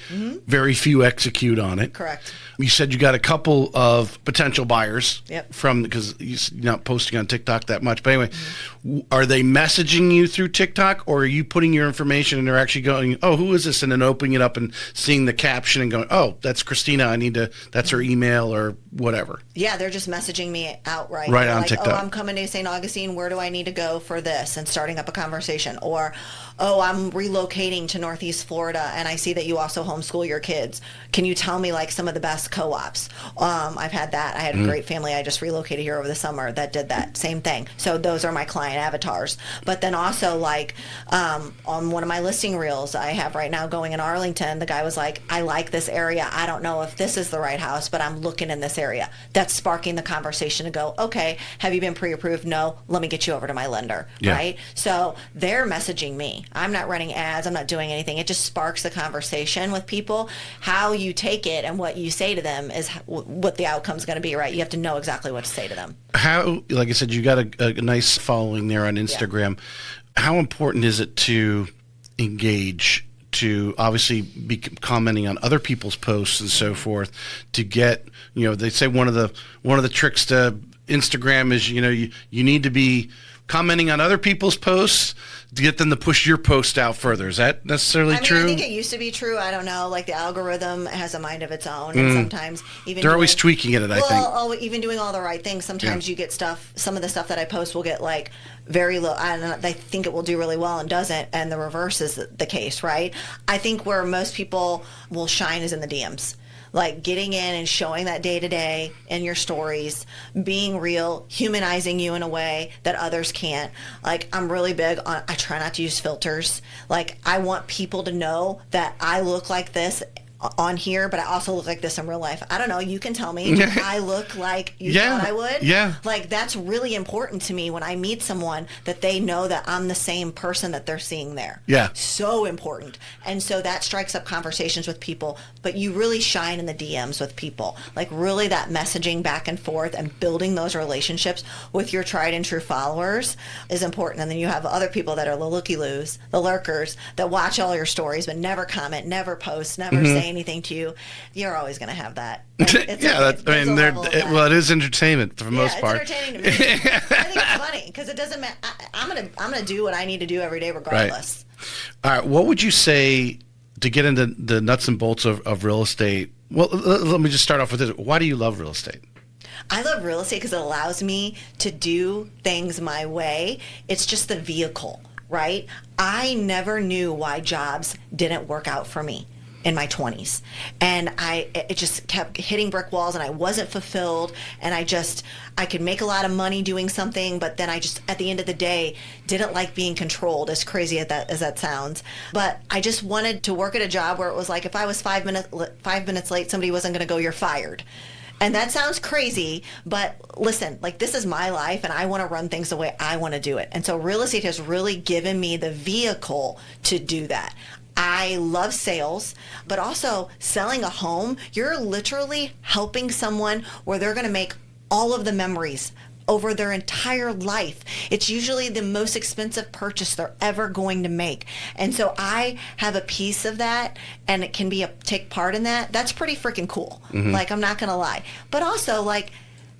Very few execute on it. Correct. You said you got a couple of potential buyers. Yep. Because you're not posting on TikTok that much. But anyway, are they messaging you through TikTok, or are you putting your information and they're actually going, oh, who is this? And then opening it up and seeing the caption and going, oh, that's Christina. That's her email or whatever. Yeah, they're just messaging me outright. Right They're on like, TikTok. Oh, I'm coming to St. Augustine. Where do I need to go for this? And starting up a conversation. Or, oh, I'm relocating to Northeast Florida and I see that you also homeschool your kids. Can you tell me like some of the best co-ops? I've had that. I had a great family. I just relocated here over the summer that did that same thing. So those are my client avatars. But then also like on one of my listing reels I have right now going in Arlington, the guy was like, I like this area. I don't know if this is the right house, but I'm looking in this area. That's sparking the conversation to go, okay, have you been pre-approved? No, let me get you over to my lender, right? So they're messaging me. I'm not running ads. I'm not doing anything. It just sparks the conversation with people. How you take it and what you say to them is what the outcome's going to be, right? You have to know exactly what to say to them. How, like I said, you got a nice following there on Instagram. Yeah. How important is it to engage, to obviously be commenting on other people's posts and so forth, to get, they say one of the tricks to Instagram is, you need to be commenting on other people's posts to get them to push your post out further. Is that necessarily true? I think it used to be true. I don't know. Like the algorithm has a mind of its own, and sometimes even they're always tweaking it. I think. Even doing all the right things. Sometimes you get stuff. Some of the stuff that I post will get like very low. I think it will do really well and doesn't, and the reverse is the case, right? I think where most people will shine is in the DMs. Like getting in and showing that day to day in your stories, being real, humanizing you in a way that others can't. Like I'm really big on, I try not to use filters. Like I want people to know that I look like this on here, but I also look like this in real life. I don't know. You can tell me. I look like you thought I would. Yeah. Like that's really important to me when I meet someone, that they know that I'm the same person that they're seeing there. Yeah. So important. And so that strikes up conversations with people, but you really shine in the DMs with people. Like really that messaging back and forth and building those relationships with your tried and true followers is important. And then you have other people that are the looky-loos, the lurkers, that watch all your stories but never comment, never post, never say anything to you. You're always going to have that. It is entertainment for the most part. It's entertaining to me. I think it's funny because it doesn't matter. I'm gonna do what I need to do every day regardless. Right. All right. What would you say to get into the nuts and bolts of real estate? Well, let me just start off with this. Why do you love real estate? I love real estate because it allows me to do things my way. It's just the vehicle, right? I never knew why jobs didn't work out for me in my 20s, and it just kept hitting brick walls, and I wasn't fulfilled, and I could make a lot of money doing something, but then I just at the end of the day didn't like being controlled, as crazy as that sounds. But I just wanted to work at a job where it was like if I was 5 minutes late, somebody wasn't going to go, you're fired. And that sounds crazy, but listen, like this is my life and I want to run things the way I want to do it. And so real estate has really given me the vehicle to do that. I love sales, but also selling a home, you're literally helping someone where they're going to make all of the memories over their entire life. It's usually the most expensive purchase they're ever going to make. And so I have a piece of that, and it can be take part in that. That's pretty freaking cool. Like, I'm not going to lie. But also, like,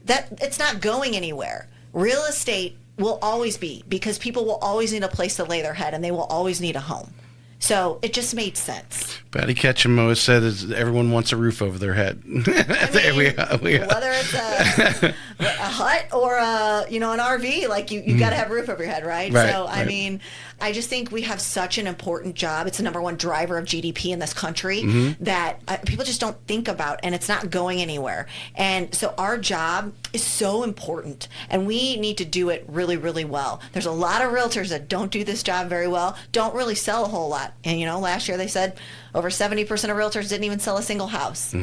that it's not going anywhere. Real estate will always be, because people will always need a place to lay their head, and they will always need a home. So it just made sense. Patty Ketchum always said everyone wants a roof over their head. I mean, whether it's a hut or an RV, like you got to have a roof over your head, right? So, I mean, I just think we have such an important job. It's the number one driver of GDP in this country that people just don't think about, and it's not going anywhere. And so our job is so important, and we need to do it really, really well. There's a lot of realtors that don't do this job very well, don't really sell a whole lot. And, last year they said over 70% of realtors didn't even sell a single house.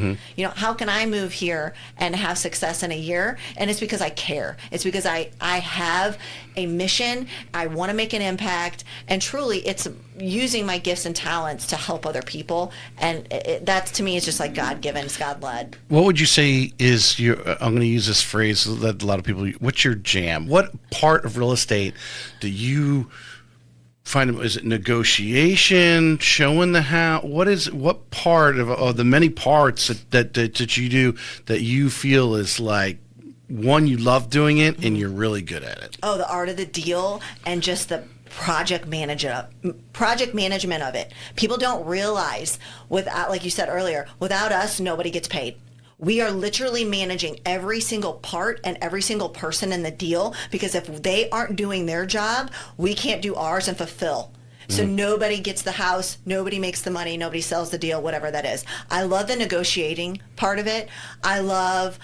How can I move here and have success in a year? And it's because I care. It's because I have a mission. I want to make an impact. And truly, it's using my gifts and talents to help other people. And that, to me, is just like God-given. It's God-led. What would you say is I'm going to use this phrase that a lot of people, what's your jam? What part of real estate do you is it negotiation, showing the how? What part of the many parts that you do that you feel is like, one, you love doing it and you're really good at it? Oh, the art of the deal and just the project management of it. People don't realize, without, like you said earlier, without us, nobody gets paid. We are literally managing every single part and every single person in the deal, because if they aren't doing their job, we can't do ours and fulfill. So nobody gets the house, nobody makes the money, nobody sells the deal, whatever that is. I love the negotiating part of it. I love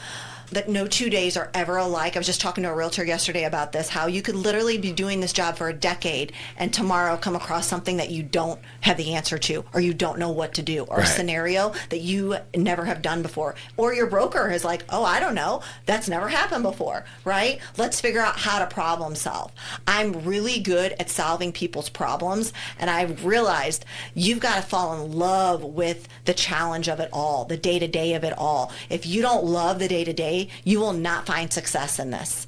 that no 2 days are ever alike. I was just talking to a realtor yesterday about this, how you could literally be doing this job for a decade and tomorrow come across something that you don't have the answer to, or you don't know what to do, or a scenario that you never have done before. Or your broker is like, oh, I don't know, that's never happened before, right? Let's figure out how to problem solve. I'm really good at solving people's problems, and I've realized you've got to fall in love with the challenge of it all, the day-to-day of it all. If you don't love the day-to-day, you will not find success in this.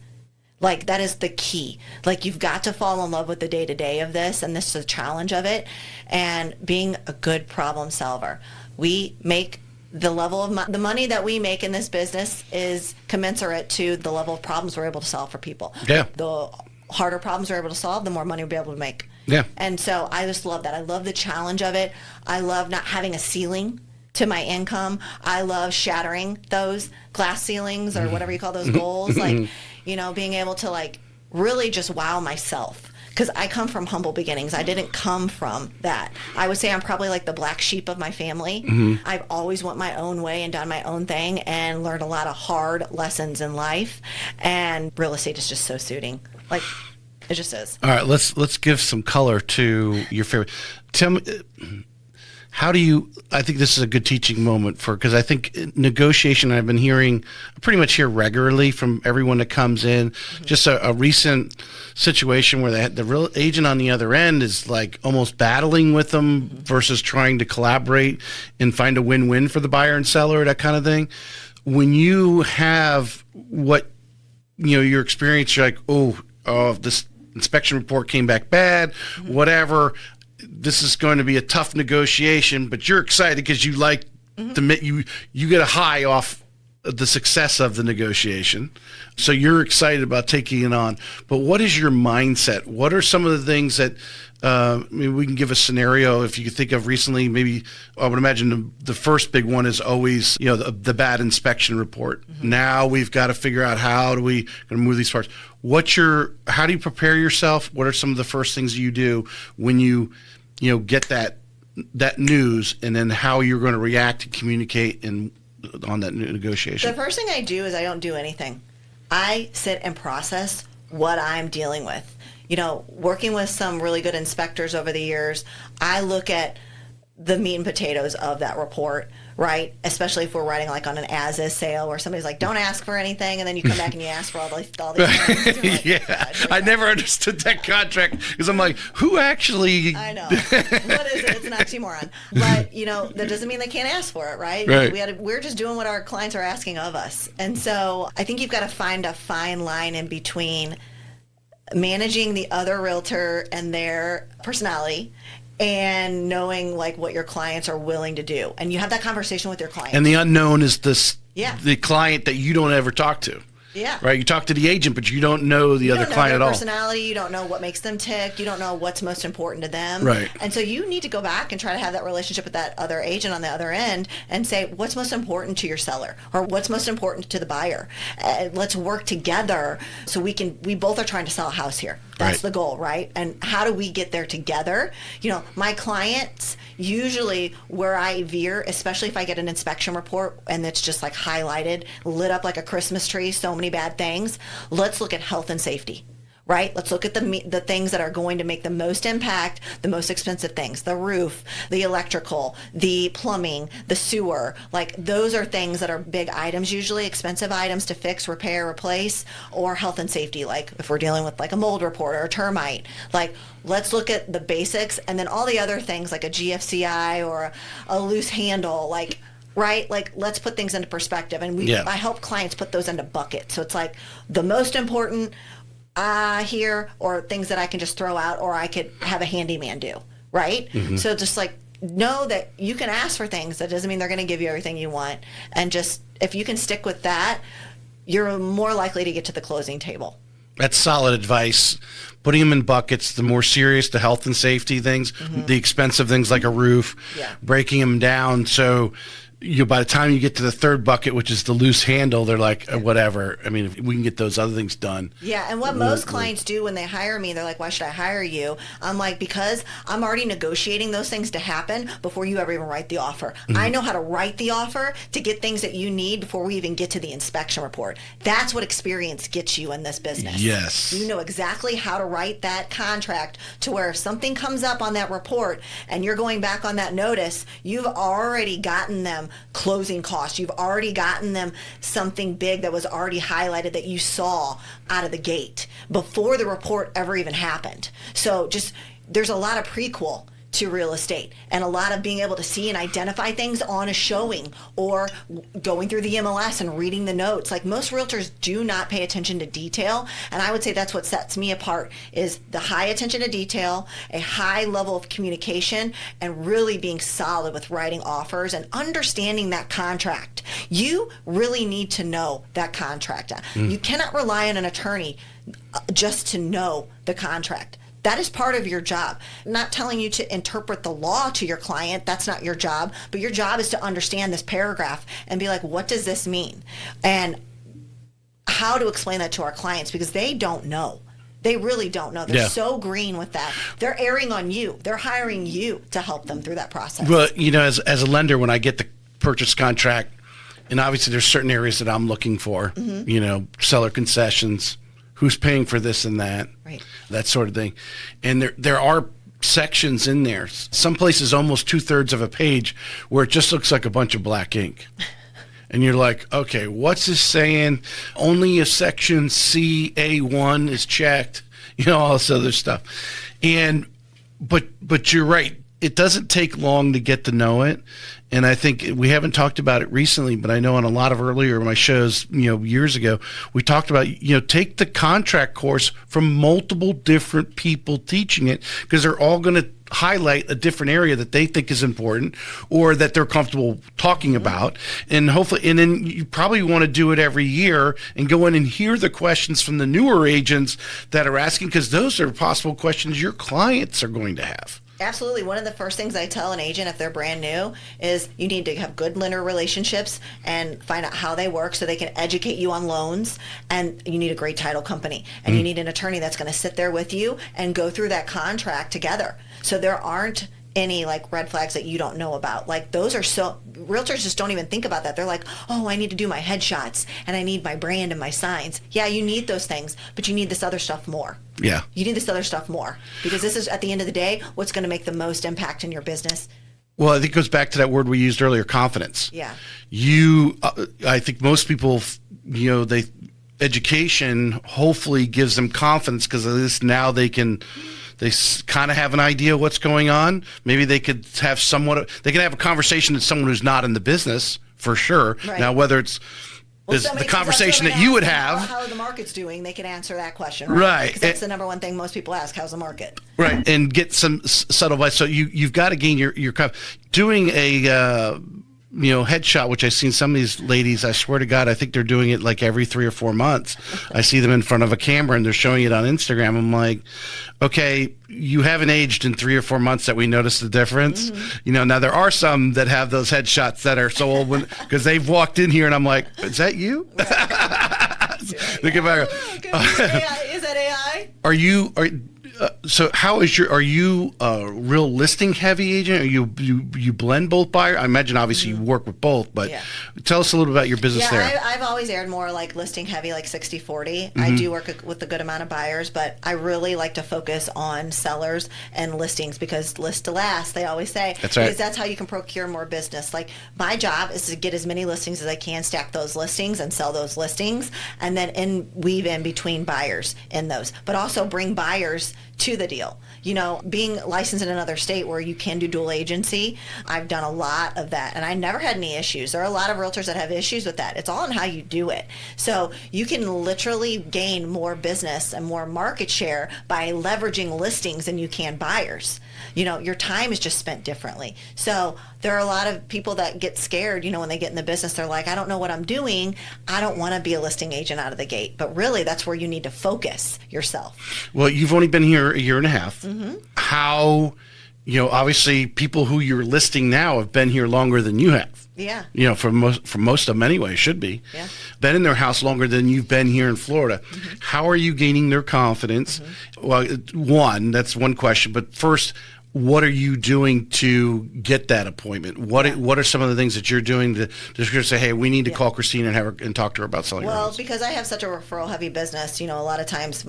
Like, that is the key. Like, you've got to fall in love with the day-to-day of this, and this is the challenge of it, and being a good problem solver. We make the level of the money that we make in this business is commensurate to the level of problems we're able to solve for people. Yeah. The harder problems we're able to solve, the more money we'll be able to make. Yeah. And so I just love that. I love the challenge of it. I love not having a ceiling to my income. I love shattering those glass ceilings, or whatever you call those goals. Like, being able to like really just wow myself. Because I come from humble beginnings. I didn't come from that. I would say I'm probably like the black sheep of my family. I've always went my own way and done my own thing and learned a lot of hard lessons in life. And real estate is just so suiting. Like, it just is. All right, let's give some color to your favorite. Tell me, how do you, I think this is a good teaching moment because I think negotiation, I've been hearing, pretty much hear regularly from everyone that comes in, just a recent situation where the real agent on the other end is like almost battling with them versus trying to collaborate and find a win-win for the buyer and seller, that kind of thing. When you have what, your experience, you're like, oh, this inspection report came back bad, whatever. This is going to be a tough negotiation, but you're excited because you like you get a high off the success of the negotiation. So you're excited about taking it on. But what is your mindset? What are some of the things that maybe we can give a scenario if you could think of recently? Maybe I would imagine the first big one is always the bad inspection report. Now we've got to figure out how do we going to move these parts. How do you prepare yourself? What are some of the first things you do when you get that news, and then how you're going to react and communicate on that negotiation? The first thing I do is I don't do anything. I sit and process what I'm dealing with. Working with some really good inspectors over the years, I look at the meat and potatoes of that report, right? Especially if we're writing like on an as-is sale where somebody's like, don't ask for anything, and then you come back and you ask for all these things. Like, yeah, I never understood that contract because I'm like, who actually? I know. What is it? It's an oxymoron. But, that doesn't mean they can't ask for it, right? We're just doing what our clients are asking of us. And so I think you've got to find a fine line in between managing the other realtor and their personality and knowing like what your clients are willing to do. And you have that conversation with your client. And the unknown is the client that you don't ever talk to. Yeah. Right? You talk to the agent, but you don't know the other client at all. You don't know their personality. You don't know what makes them tick. You don't know what's most important to them. Right. And so you need to go back and try to have that relationship with that other agent on the other end and say, what's most important to your seller, or what's most important to the buyer? Let's work together so we both are trying to sell a house here. That's the goal, right? And how do we get there together? My clients, usually where I veer, especially if I get an inspection report and it's just like highlighted, lit up like a Christmas tree, so many bad things, let's look at health and safety. Right? Let's look at the things that are going to make the most impact, the most expensive things, the roof, the electrical, the plumbing, the sewer. Like, those are things that are big items, usually expensive items to fix, repair, replace, or health and safety. Like if we're dealing with like a mold report or a termite, like let's look at the basics, and then all the other things like a GFCI or a loose handle, like, right? Like, let's put things into perspective. And I help clients put those into buckets. So it's like the most important, here, or things that I can just throw out, or I could have a handyman do, right? So just like know that you can ask for things. That doesn't mean they're going to give you everything you want. And just if you can stick with that, you're more likely to get to the closing table. That's solid advice. Putting them in buckets, the more serious, the health and safety things, the expensive things like a roof, breaking them down. So by the time you get to the third bucket, which is the loose handle, they're like, whatever. I mean, if we can get those other things done. Yeah, and what most clients do when they hire me, they're like, why should I hire you? I'm like, because I'm already negotiating those things to happen before you ever even write the offer. I know how to write the offer to get things that you need before we even get to the inspection report. That's what experience gets you in this business. Yes. You know exactly how to write that contract to where if something comes up on that report and you're going back on that notice, you've already gotten them closing costs. You've already gotten them something big that was already highlighted that you saw out of the gate before the report ever even happened. So just there's a lot of prequel to real estate and a lot of being able to see and identify things on a showing or going through the MLS and reading the notes. Like most realtors do not pay attention to detail, and I would say that's what sets me apart is the high attention to detail, a high level of communication, and really being solid with writing offers and understanding that contract. You really need to know that contract. You cannot rely on an attorney just to know the contract. That is part of your job. I'm not telling you to interpret the law to your client. That's not your job. But your job is to understand this paragraph and be like, what does this mean? And how to explain that to our clients, because they don't know. They really don't know. They're so green with that. They're erring on you. They're hiring you to help them through that process. Well, as a lender, when I get the purchase contract, and obviously there's certain areas that I'm looking for, seller concessions, who's paying for this and that, that sort of thing. And there are sections in there, some places almost 2/3 of a page, where it just looks like a bunch of black ink. And you're like, okay, what's this saying? Only if section CA1 is checked, all this other stuff. But you're right. It doesn't take long to get to know it. And I think we haven't talked about it recently, but I know on a lot of earlier my shows, years ago, we talked about, take the contract course from multiple different people teaching it, because they're all going to highlight a different area that they think is important or that they're comfortable talking about. And hopefully, and then you probably want to do it every year and go in and hear the questions from the newer agents that are asking, because those are possible questions your clients are going to have. Absolutely. One of the first things I tell an agent if they're brand new is you need to have good lender relationships and find out how they work so they can educate you on loans. And you need a great title company. And you need an attorney that's going to sit there with you and go through that contract together. So there aren't any like red flags that you don't know about. Like those are realtors just don't even think about that. They're like, oh, I need to do my headshots and I need my brand and my signs. Yeah, you need those things, but you need this other stuff more. Yeah. You need this other stuff more, because this is at the end of the day, what's going to make the most impact in your business. Well, I think it goes back to that word we used earlier, confidence. Yeah. I think most people, education hopefully gives them confidence, because at least now they kind of have an idea of what's going on. Maybe they could have they can have a conversation with someone who's not in the business, for sure. Right. Now, whether it's the conversation that you would have. How the market's doing, they can answer that question. Right. Because that's the number one thing most people ask, how's the market? Right. And get some subtle advice. So you've got to gain your doing a headshot, which I've seen some of these ladies, I swear to God, I think they're doing it like every 3 or 4 months. I see them in front of a camera and they're showing it on Instagram. I'm like, okay, you haven't aged in 3 or 4 months that we noticed the difference. Now there are some that have those headshots that are so old because they've walked in here and I'm like, is that you? Look at my. Is that AI? So how is are you a real listing heavy agent? Or you blend both buyers? I imagine obviously you work with both, but tell us a little about your business there. I've always aired more like listing heavy, like 60-40. I do work with a good amount of buyers, but I really like to focus on sellers and listings, because list to last, they always say. That's right. Because that's how you can procure more business. Like my job is to get as many listings as I can, stack those listings and sell those listings, and then weave in between buyers in those, but also bring buyers to the deal. Being licensed in another state where you can do dual agency, I've done a lot of that, and I never had any issues. There are a lot of realtors that have issues with that. It's all in how you do it. So you can literally gain more business and more market share by leveraging listings than you can buyers. Your time is just spent differently. So there are a lot of people that get scared, when they get in the business. They're like, I don't know what I'm doing. I don't want to be a listing agent out of the gate. But really, that's where you need to focus yourself. Well, you've only been here a year and a half. Mm-hmm. How, obviously people who you're listing now have been here longer than you have. Yeah. For most of them anyway, should be. Yeah. Been in their house longer than you've been here in Florida. Mm-hmm. How are you gaining their confidence? Mm-hmm. Well, that's one question. But first, what are you doing to get that appointment? What are some of the things that you're doing to just say, hey, we need to call Christina and have her and talk to her about selling her house? Well, because I have such a referral heavy business, a lot of times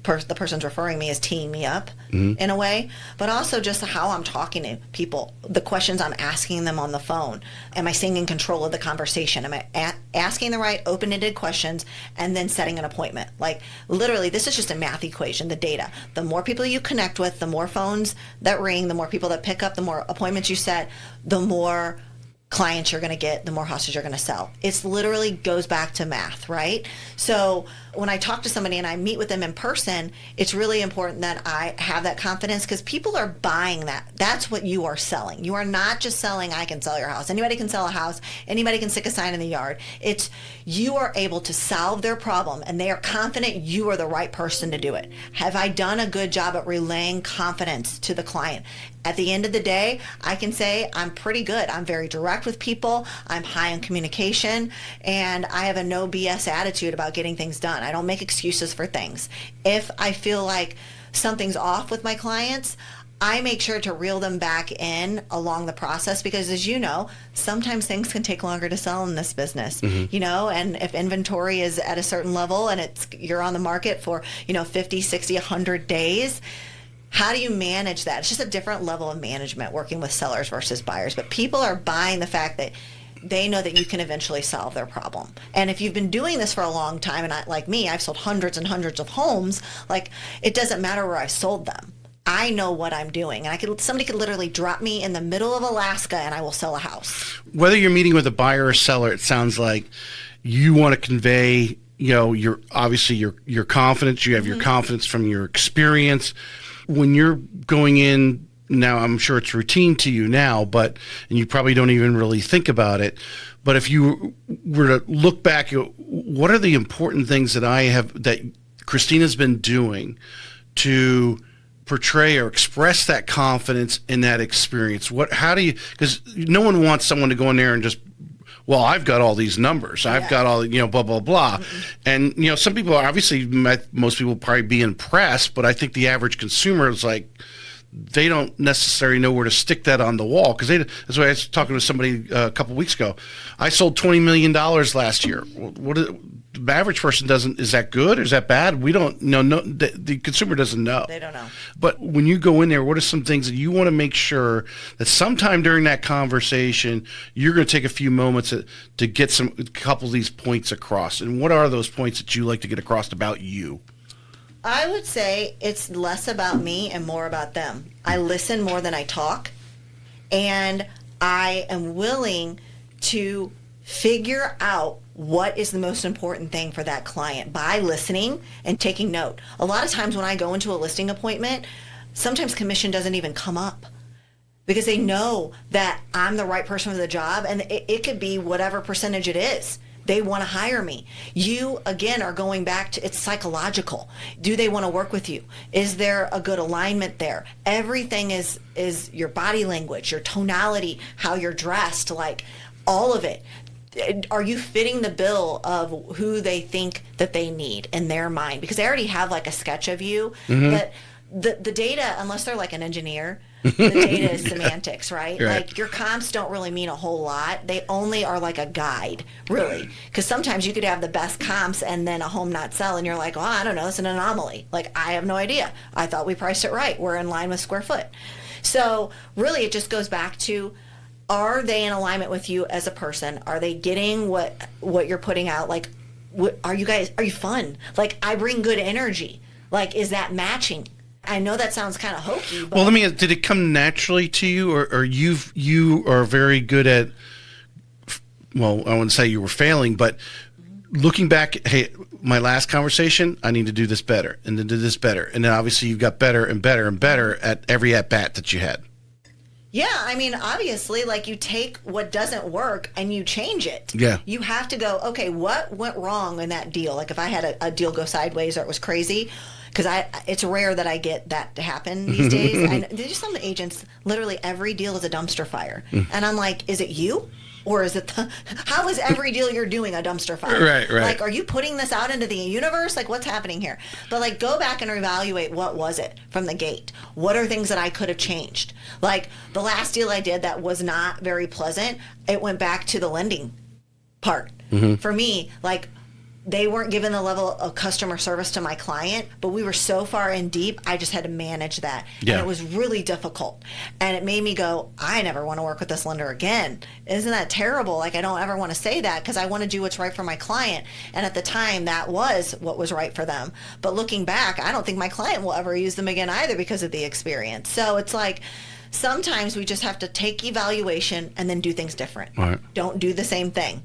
the person's referring me is teeing me up in a way, but also just how I'm talking to people, the questions I'm asking them on the phone. Am I staying in control of the conversation? Am I asking the right open-ended questions and then setting an appointment? Like literally, this is just a math equation, the data. The more people you connect with, the more phones that ring, the more people that pick up, the more appointments you set, the more clients you're going to get, the more houses you're going to sell. It's literally goes back to math, right? So when I talk to somebody and I meet with them in person, it's really important that I have that confidence because people are buying that. That's what you are selling. You are not just selling, I can sell your house. Anybody can sell a house. Anybody can stick a sign in the yard. It's you are able to solve their problem and they are confident you are the right person to do it. Have I done a good job at relaying confidence to the client? At the end of the day, I can say I'm pretty good. I'm very direct with people. I'm high on communication, and I have a no BS attitude about getting things done. I don't make excuses for things. If I feel like something's off with my clients, I make sure to reel them back in along the process because, as you know, sometimes things can take longer to sell in this business, and if inventory is at a certain level and you're on the market for, 50, 60, 100 days, how do you manage that? It's just a different level of management working with sellers versus buyers. But people are buying the fact that they know that you can eventually solve their problem. And if you've been doing this for a long time, and like me, I've sold hundreds and hundreds of homes, it doesn't matter where I sold them. I know what I'm doing. And somebody could literally drop me in the middle of Alaska and I will sell a house. Whether you're meeting with a buyer or seller, it sounds like you want to convey, your confidence. You have your confidence from your experience. When you're going in now, I'm sure it's routine to you now, and you probably don't even really think about it. But if you were to look back, what are the important things that Christina's been doing to portray or express that confidence in that experience? Because no one wants someone to go in there and just, well, I've got all these numbers. I've got all, blah, blah, blah. Mm-hmm. And, some people are obviously, most people will probably be impressed, but I think the average consumer is like, they don't necessarily know where to stick that on the wall. Because that's why I was talking to somebody a couple weeks ago. I sold $20 million last year. The average person doesn't, is that good or is that bad? We don't know. No, the consumer doesn't know. They don't know. But when you go in there, what are some things that you want to make sure that sometime during that conversation, you're going to take a few moments to get a couple of these points across? And what are those points that you like to get across about you? I would say it's less about me and more about them. I listen more than I talk, and I am willing to figure out what is the most important thing for that client by listening and taking note. A lot of times when I go into a listing appointment, sometimes commission doesn't even come up because they know that I'm the right person for the job, and it could be whatever percentage it is. They want to hire me. You, again, are going back to, it's psychological. Do they want to work with you? Is there a good alignment there? Everything is your body language, your tonality, how you're dressed, all of it. Are you fitting the bill of who they think that they need in their mind? Because they already have a sketch of you. But the data, unless they're an engineer, the data is semantics, right? Your comps don't really mean a whole lot. They only are a guide, really. Because sometimes you could have the best comps and then a home not sell, and you're like, oh, I don't know, it's an anomaly. I have no idea. I thought we priced it right. We're in line with square foot. So really, it just goes back to, are they in alignment with you as a person? Are they getting what you're putting out? Are you fun? I bring good energy. Is that matching? I know that sounds kind of hokey, but Well, did it come naturally to you, or you are very good at, well, I wouldn't say you were failing, but looking back, hey, my last conversation, I need to do this better, and then do this better. And then obviously you've got better and better and better at every at-bat that you had. Yeah, I mean, obviously, like, you take what doesn't work and you change it. Yeah. You have to go, okay, what went wrong in that deal? Like, if I had a deal go sideways or it was crazy, because it's rare that I get that to happen these days. And there's some agents, literally every deal is a dumpster fire. And I'm like, is it you? Or is it how is every deal you're doing a dumpster fire? Right. Like, are you putting this out into the universe? Like, what's happening here? But, like, go back and reevaluate, what was it from the gate? What are things that I could have changed? Like, the last deal I did that was not very pleasant, it went back to the lending part. For me, like, they weren't given the level of customer service to my client, but we were so far in deep, I just had to manage that. Yeah. And it was really difficult. And it made me go, I never want to work with this lender again. Isn't that terrible? Like, I don't ever want to say that, because I want to do what's right for my client. And at the time, that was what was right for them. But looking back, I don't think my client will ever use them again either because of the experience. So it's like, sometimes we just have to take evaluation and then do things different. Right. Don't do the same thing.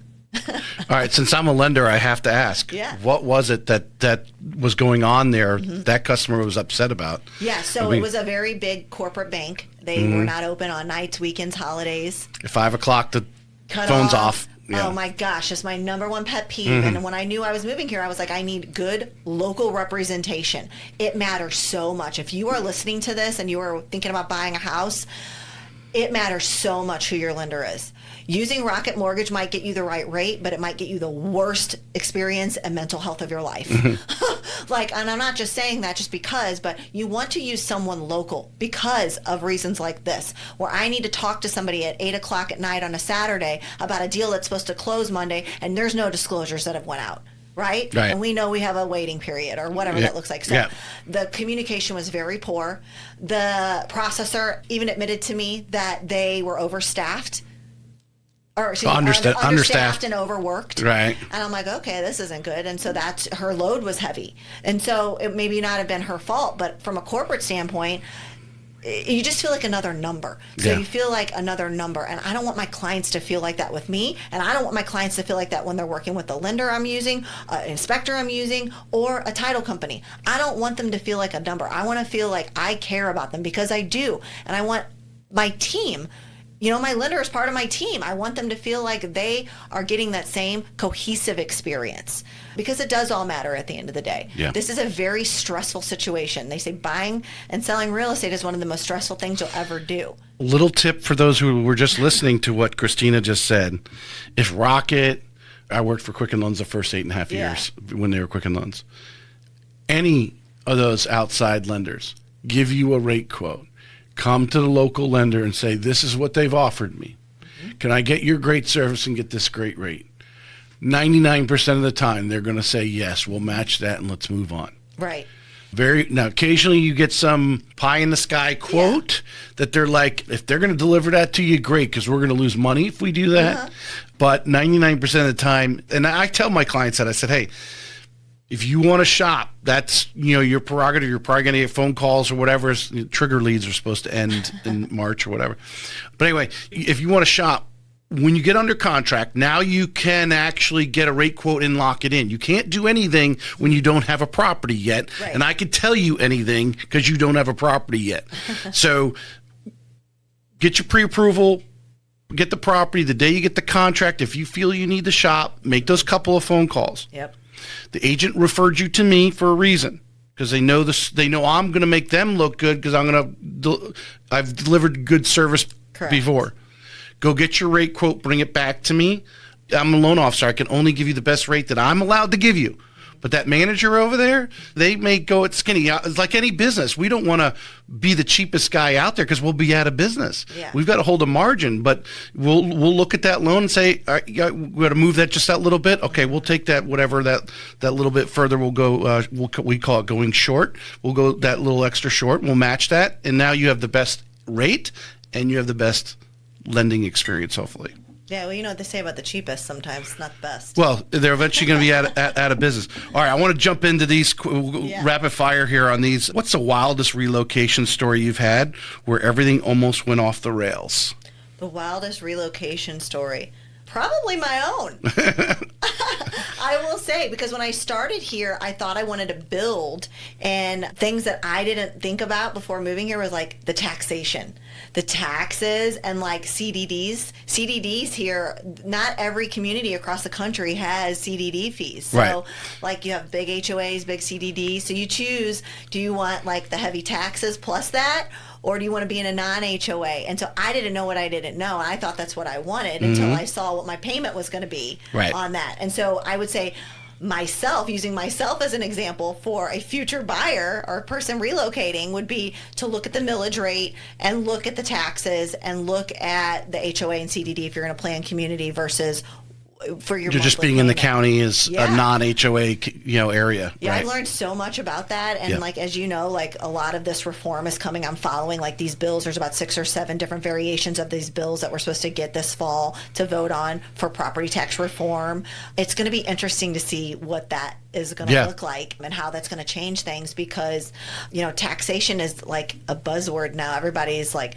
All right, since I'm a lender, I have to ask, what was it that was going on there that customer was upset about? Yeah, so it was a very big corporate bank. They were not open on nights, weekends, holidays. At 5 o'clock, the Cut phone's off. Yeah. Oh my gosh, it's my number one pet peeve. And when I knew I was moving here, I was like, I need good local representation. It matters so much. If you are listening to this and you are thinking about buying a house, it matters so much who your lender is. Using Rocket Mortgage might get you the right rate, but it might get you the worst experience and mental health of your life. Like, and I'm not just saying that just because, but you want to use someone local because of reasons like this, where I need to talk to somebody at 8 o'clock at night on a Saturday about a deal that's supposed to close Monday, and there's no disclosures that have went out. Right? And we know we have a waiting period or whatever that looks like. So the communication was very poor. The processor even admitted to me that they were overstaffed. Or understaffed and overworked. Right. And I'm like, okay, this isn't good. And so that's, her load was heavy. And so it maybe not have been her fault, but from a corporate standpoint, you just feel like another number. So you feel like another number. And I don't want my clients to feel like that with me. And I don't want my clients to feel like that when they're working with the lender I'm using, an inspector I'm using, or a title company. I don't want them to feel like a number. I want to feel like I care about them, because I do. And I want my team, you know, my lender is part of my team. I want them to feel like they are getting that same cohesive experience, because it does all matter at the end of the day. Yeah. This is a very stressful situation. They say buying and selling real estate is one of the most stressful things you'll ever do. Little tip for those who were just listening to what Christina just said. If Rocket, I worked for Quicken Loans the first 8.5 years when they were Quicken Loans. Any of those outside lenders give you a rate quote, come to the local lender and say, this is what they've offered me. Can I get your great service and get this great rate? 99% of the time, they're going to say, yes, we'll match that and let's move on. Right. Now, occasionally you get some pie in the sky quote that they're like, if they're going to deliver that to you, great, because we're going to lose money if we do that. But 99% of the time, and I tell my clients that, I said, hey, if you want to shop, that's, you know, your prerogative. You're probably going to get phone calls or whatever. Trigger leads are supposed to end in March or whatever. But anyway, if you want to shop, when you get under contract, now you can actually get a rate quote and lock it in. You can't do anything when you don't have a property yet. Right. And I can tell you anything because you don't have a property yet. So get your pre-approval, get the property. The day you get the contract, if you feel you need to shop, make those couple of phone calls. Yep. The agent referred you to me for a reason, because they know this. They know I'm going to make them look good because I've delivered good service before. Go get your rate quote, bring it back to me. I'm a loan officer. I can only give you the best rate that I'm allowed to give you. But that manager over there, they may go at skinny. It's like any business. We don't want to be the cheapest guy out there because we'll be out of business. Yeah. We've got to hold a margin, but we'll look at that loan and say, all right, we got to move that just that little bit. Okay, we'll take that whatever that little bit further. We'll go. We call it going short. We'll go that little extra short. We'll match that, and now you have the best rate and you have the best lending experience, hopefully. Yeah, well, you know what they say about the cheapest sometimes, it's not the best. Well, they're eventually going to be out of business. All right, I want to jump into these rapid fire here on these. What's the wildest relocation story you've had where everything almost went off the rails? The wildest relocation story? Probably my own. I will say, because when I started here, I thought I wanted to build, and things that I didn't think about before moving here was like the taxation, the taxes, and like CDDs. CDDs here, not every community across the country has CDD fees. So right. like you have big HOAs, big CDDs. So you choose, do you want like the heavy taxes plus that? Or do you want to be in a non-HOA? And so I didn't know what I didn't know. And I thought that's what I wanted until I saw what my payment was going to be on that. And so I would say myself, using myself as an example for a future buyer or a person relocating, would be to look at the millage rate and look at the taxes and look at the HOA and CDD if you're in a planned community versus for your You're just being in the county is a non-HOA, area. Yeah, right? I've learned so much about that. And like, as you know, like a lot of this reform is coming. I'm following like these bills. There's about 6 or 7 different variations of these bills that we're supposed to get this fall to vote on for property tax reform. It's going to be interesting to see what that is going to look like and how that's going to change things, because, taxation is like a buzzword now. Everybody's like,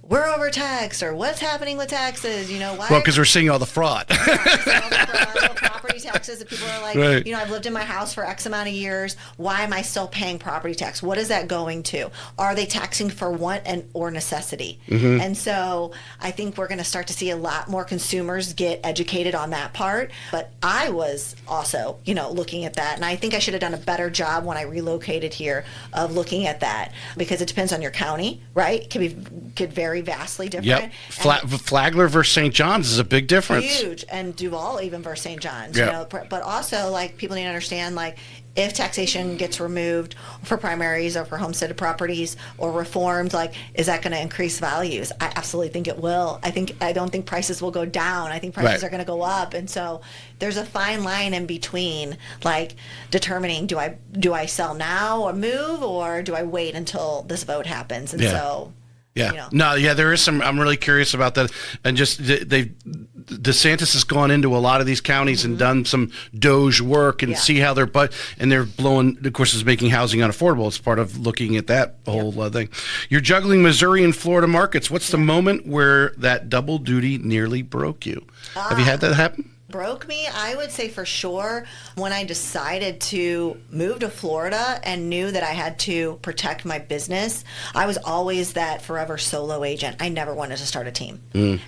we're overtaxed, or what's happening with taxes? Why? Well, because we're seeing all the fraud. Property taxes, and people are like, I've lived in my house for X amount of years. Why am I still paying property tax? What is that going to? Are they taxing for want or necessity? And so I think we're going to start to see a lot more consumers get educated on that part. But I was also, looking at that, and I think I should have done a better job when I relocated here of looking at that, because it depends on your county, right? It could vary vastly different. Yep. Flagler versus St. John's is a big difference. Huge. And Duval even versus St. John's. But also, like, people need to understand, like, if taxation gets removed for primaries or for homesteaded properties or reformed, like, is that going to increase values? I absolutely think it will. I don't think prices will go down. I think prices are going to go up. And so there's a fine line in between, like, determining, do I sell now or move, or do I wait until this vote happens? And so... Yeah. No, there is some. I'm really curious about that. And just DeSantis has gone into a lot of these counties and done some Doge work and see how and they're blowing, of course, is making housing unaffordable. It's part of looking at that whole thing. You're juggling Missouri and Florida markets. What's the moment where that double duty nearly broke you? Have you had that happen? Broke me, I would say for sure when I decided to move to Florida and knew that I had to protect my business. I was always that forever solo agent. I never wanted to start a team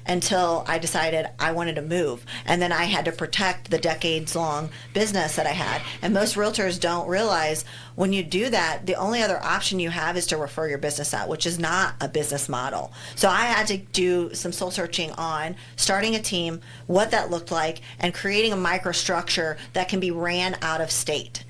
until I decided I wanted to move. And then I had to protect the decades-long business that I had. And most realtors don't realize when you do that, the only other option you have is to refer your business out, which is not a business model. So I had to do some soul searching on starting a team, what that looked like, and creating a microstructure that can be ran out of state.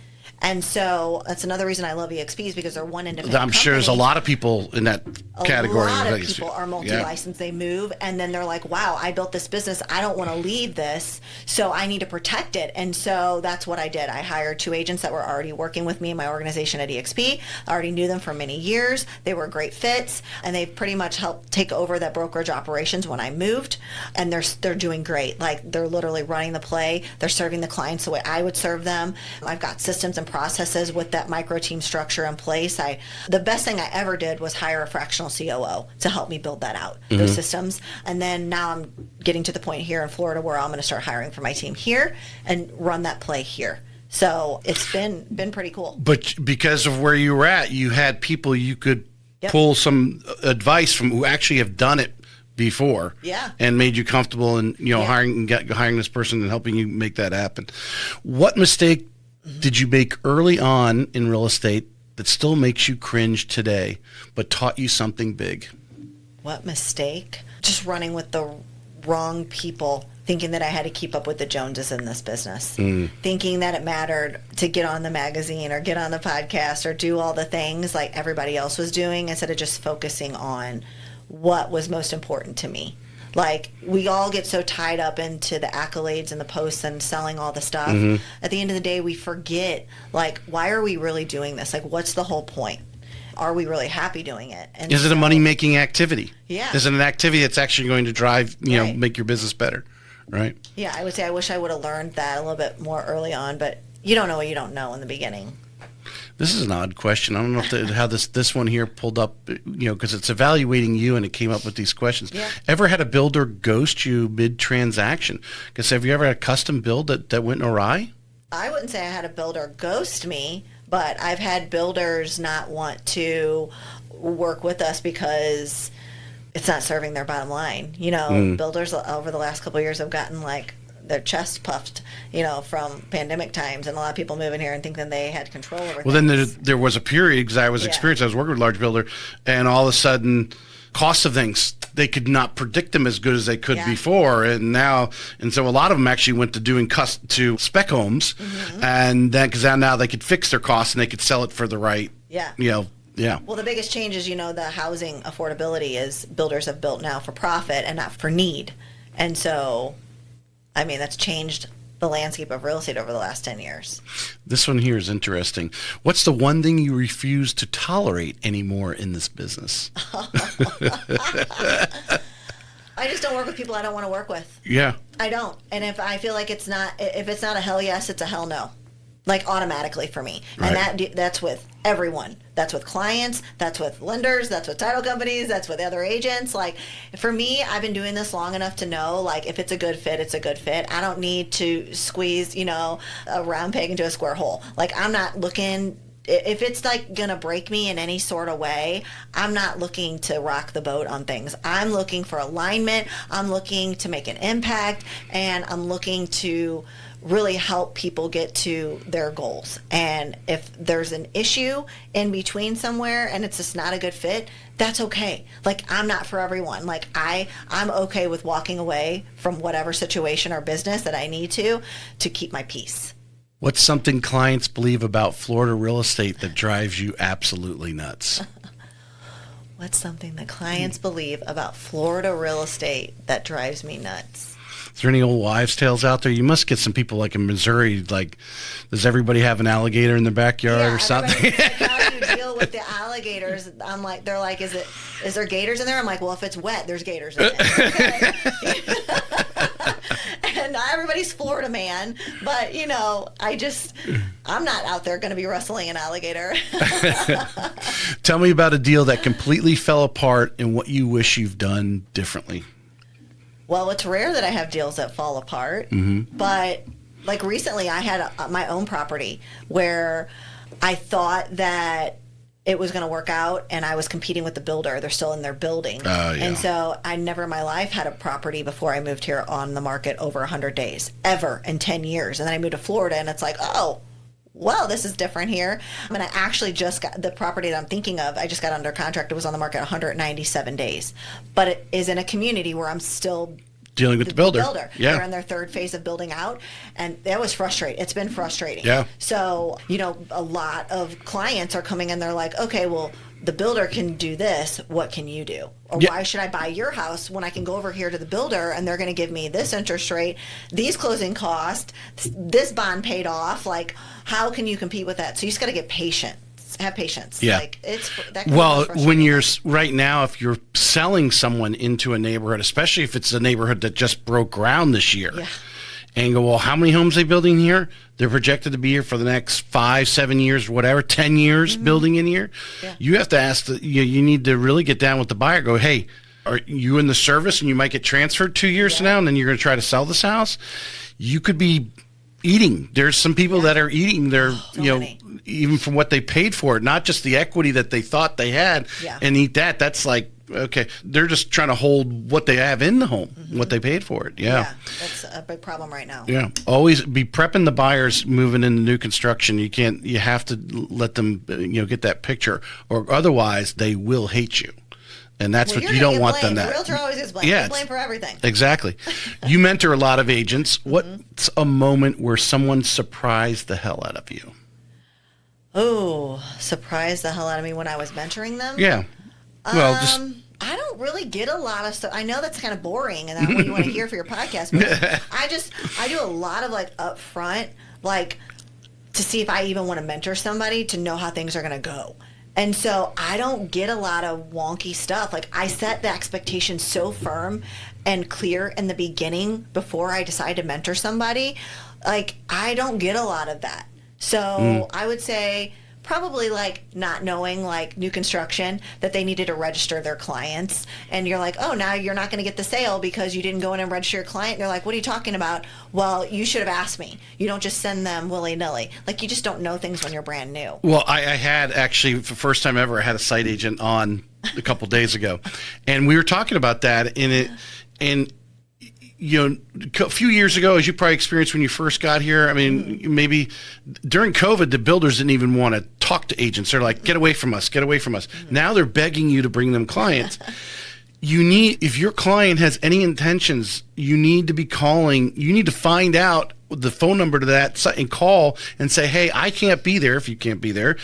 And so that's another reason I love EXPs, because they're one independent I'm sure there's a lot of people in that category. A lot of people are multi-licensed. They move, and then they're like, wow, I built this business. I don't want to leave this, so I need to protect it. And so that's what I did. I hired 2 agents that were already working with me in my organization at EXP. I already knew them for many years. They were great fits, and they pretty much helped take over that brokerage operations when I moved, and they're doing great. Like, they're literally running the play. They're serving the clients the way I would serve them. I've got systems and processes with that micro team structure in place. The best thing I ever did was hire a fractional COO to help me build that out, those systems. And then now I'm getting to the point here in Florida where I'm going to start hiring for my team here and run that play here. So it's been pretty cool. But because of where you were at, you had people you could pull some advice from who actually have done it before, and made you comfortable in hiring this person and helping you make that happen. What mistake did you make early on in real estate that still makes you cringe today, but taught you something big? What mistake? Just running with the wrong people, thinking that I had to keep up with the Joneses in this business, thinking that it mattered to get on the magazine or get on the podcast or do all the things like everybody else was doing, instead of just focusing on what was most important to me. Like, we all get so tied up into the accolades and the posts and selling all the stuff. At the end of the day, we forget, like, why are we really doing this? Like, what's the whole point? Are we really happy doing it? And is it a money-making activity? Yeah. Is it an activity that's actually going to drive, make your business better? right? Yeah, I would say I wish I would have learned that a little bit more early on, but you don't know what you don't know in the beginning. This is an odd question. I don't know how this one here pulled up, because it's evaluating you and it came up with these questions. Yeah. Ever had a builder ghost you mid-transaction? Because have you ever had a custom build that went awry? I wouldn't say I had a builder ghost me, but I've had builders not want to work with us because it's not serving their bottom line. Builders over the last couple of years have gotten like their chest puffed, from pandemic times, and a lot of people moving here and thinking they had control over Well, things. then there was a period, because I was experienced, I was working with a large builder, and all of a sudden, costs of things, they could not predict them as good as they could before, and so a lot of them actually went to doing to spec homes, and then because now they could fix their costs and they could sell it for the right, Well, the biggest change is, the housing affordability is builders have built now for profit and not for need, and so, that's changed the landscape of real estate over the last 10 years. This one here is interesting. What's the one thing you refuse to tolerate anymore in this business? I just don't work with people I don't want to work with. Yeah. I don't. And if I feel like if it's not a hell yes, it's a hell no. Like automatically for me. Right. And that's with everyone. That's with clients, that's with lenders, that's with title companies, that's with other agents. Like for me, I've been doing this long enough to know like if it's a good fit, it's a good fit. I don't need to squeeze, a round peg into a square hole. Like I'm not looking, if it's like gonna break me in any sort of way, I'm not looking to rock the boat on things. I'm looking for alignment, I'm looking to make an impact, and I'm looking to really help people get to their goals. And if there's an issue in between somewhere and it's just not a good fit, that's okay. Like I'm not for everyone. Like I'm okay with walking away from whatever situation or business that I need to keep my peace. What's something clients believe about Florida real estate that drives you absolutely nuts? What's something that clients believe about Florida real estate that drives me nuts? Is there any old wives' tales out there? You must get some people like in Missouri, like, does everybody have an alligator in their backyard or something? Like, how do you deal with the alligators? I'm like, they're like, is there gators in there? I'm like, well, if it's wet, there's gators in it. Okay. And not everybody's Florida man, but, I'm not out there going to be wrestling an alligator. Tell me about a deal that completely fell apart and what you wish you've done differently. Well, it's rare that I have deals that fall apart, but like recently I had my own property where I thought that it was going to work out and I was competing with the builder. They're still in their building. And so I never in my life had a property before I moved here on the market over 100 days, ever in 10 years. And then I moved to Florida and it's like, oh, well, this is different here. I actually just got the property that I'm thinking of. I just got under contract. It was on the market 197 days, but it is in a community where I'm still dealing with the builder. Yeah. They're in their third phase of building out, and that was frustrating. It's been frustrating. Yeah. So, a lot of clients are coming in, they're like, okay, well, the builder can do this. What can you do? Or why should I buy your house when I can go over here to the builder and they're going to give me this interest rate, these closing costs, this bond paid off? Like, how can you compete with that? So you just got to get patient. Have patience. Yeah. Like when you're right now, if you're selling someone into a neighborhood, especially if it's a neighborhood that just broke ground this year, and you go, well, how many homes are they building here? They're projected to be here for the next 5, 7 years, whatever, 10 years building in here. Yeah. You have to ask you need to really get down with the buyer. Go, hey, are you in the service and you might get transferred 2 years from now and then you're going to try to sell this house? You could be eating. There's some people that are eating their, even from what they paid for it, not just the equity that they thought they had and eat that. That's like, okay, they're just trying to hold what they have in the home, what they paid for it. Yeah. That's a big problem right now. Yeah. Always be prepping the buyers moving into new construction. You have to let them, get that picture, or otherwise they will hate you. And that's what you don't want them to. The realtor always gets blamed. Yeah, blame for everything. Exactly. You mentor a lot of agents. What's a moment where someone surprised the hell out of you? Oh, surprised the hell out of me when I was mentoring them? Yeah. Well, I don't really get a lot of stuff. I know that's kind of boring and that's what you want to hear for your podcast, but I do a lot of like upfront, like to see if I even want to mentor somebody to know how things are going to go. And so I don't get a lot of wonky stuff. Like, I set the expectation so firm and clear in the beginning before I decide to mentor somebody. Like, I don't get a lot of that. So I would say probably like not knowing, like new construction, that they needed to register their clients. And you're like, oh, now you're not going to get the sale because you didn't go in and register your client. And they're like, what are you talking about? Well, you should have asked me. You don't just send them willy-nilly. Like, you just don't know things when you're brand new. Well, I had actually, for the first time ever, I had a site agent on a couple days ago. And we were talking about that and you know, a few years ago, as you probably experienced when you first got here, I mean, maybe during COVID, the builders didn't even want to talk to agents. They're like, get away from us, get away from us. Now they're begging you to bring them clients. If your client has any intentions, you need to be calling, you need to find out the phone number to that site and call and say, hey, I can't be there if you can't be there.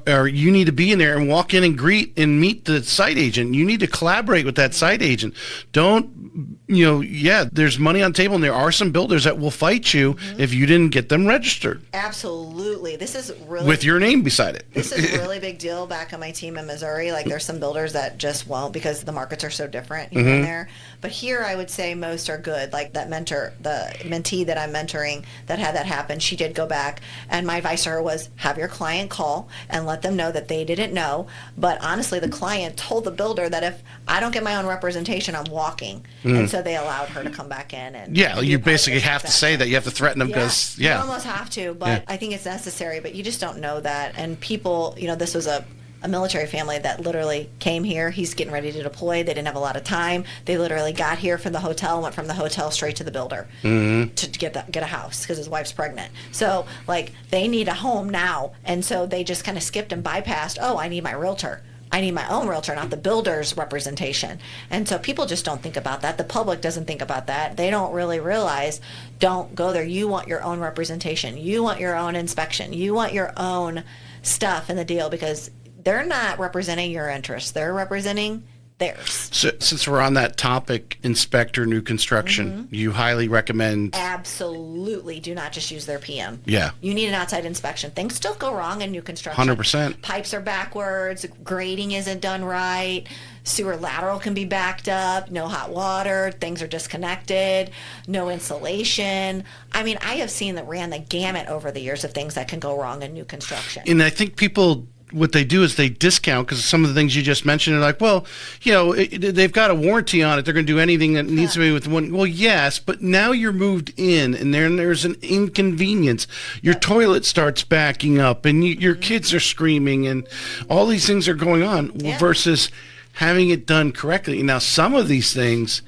Or you need to be in there and walk in and greet and meet the site agent. You need to collaborate with that site agent. Don't, there's money on the table, and there are some builders that will fight you if you didn't get them registered. Absolutely. This is really... with your name beside it. This is a really big deal back on my team in Missouri. Like, there's some builders that just won't because the markets are so different here and there. But here, I would say most are good. Like that the mentee that I'm mentoring that had that happen, she did go back, and my advice to her was, have your client call and let them know that they didn't know. But honestly, the client told the builder that if I don't get my own representation, I'm walking. And so they allowed her to come back in. And you basically have to say that. You have to threaten them because, you almost have to, but I think it's necessary. But you just don't know that. And people, this was a military family that literally came here. He's getting ready to deploy. They didn't have a lot of time. They literally got here from the hotel, went from the hotel straight to the builder to get a house because his wife's pregnant. So, like, they need a home now. And so they just kind of skipped and bypassed, oh, I need my realtor. I need my own realtor, not the builder's representation. And so people just don't think about that. The public doesn't think about that. They don't really realize, don't go there. You want your own representation. You want your own inspection. You want your own stuff in the deal, because they're not representing your interests. They're representing theirs. So, since we're on that topic, inspector, new construction, you highly recommend... Absolutely. Do not just use their PM. Yeah. You need an outside inspection. Things still go wrong in new construction. 100%. Pipes are backwards. Grading isn't done right. Sewer lateral can be backed up. No hot water. Things are disconnected. No insulation. I mean, I have seen that ran the gamut over the years of things that can go wrong in new construction. And I think people... what they do is they discount, because some of the things you just mentioned are like, well, they've got a warranty on it. They're going to do anything that needs to be with one. Well, yes, but now you're moved in, and there's an inconvenience. Your toilet starts backing up, and your kids are screaming, and all these things are going on versus having it done correctly. Now, some of these things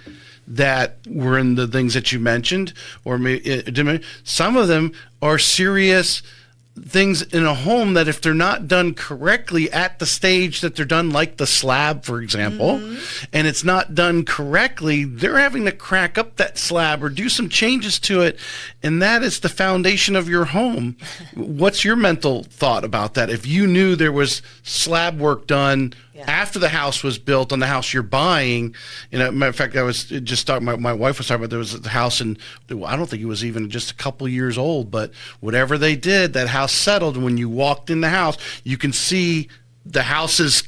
that were in the things that you mentioned, or maybe some of them are serious things in a home that if they're not done correctly at the stage that they're done, like the slab, for example, and it's not done correctly, they're having to crack up that slab or do some changes to it, and that is the foundation of your home. What's your mental thought about that? If you knew there was slab work done after the house was built on the house you're buying, matter of fact, I was just talking, my wife was talking about, there was a house, and I don't think it was even just a couple years old, but whatever they did, that house settled. And when you walked in the house, you can see the house is,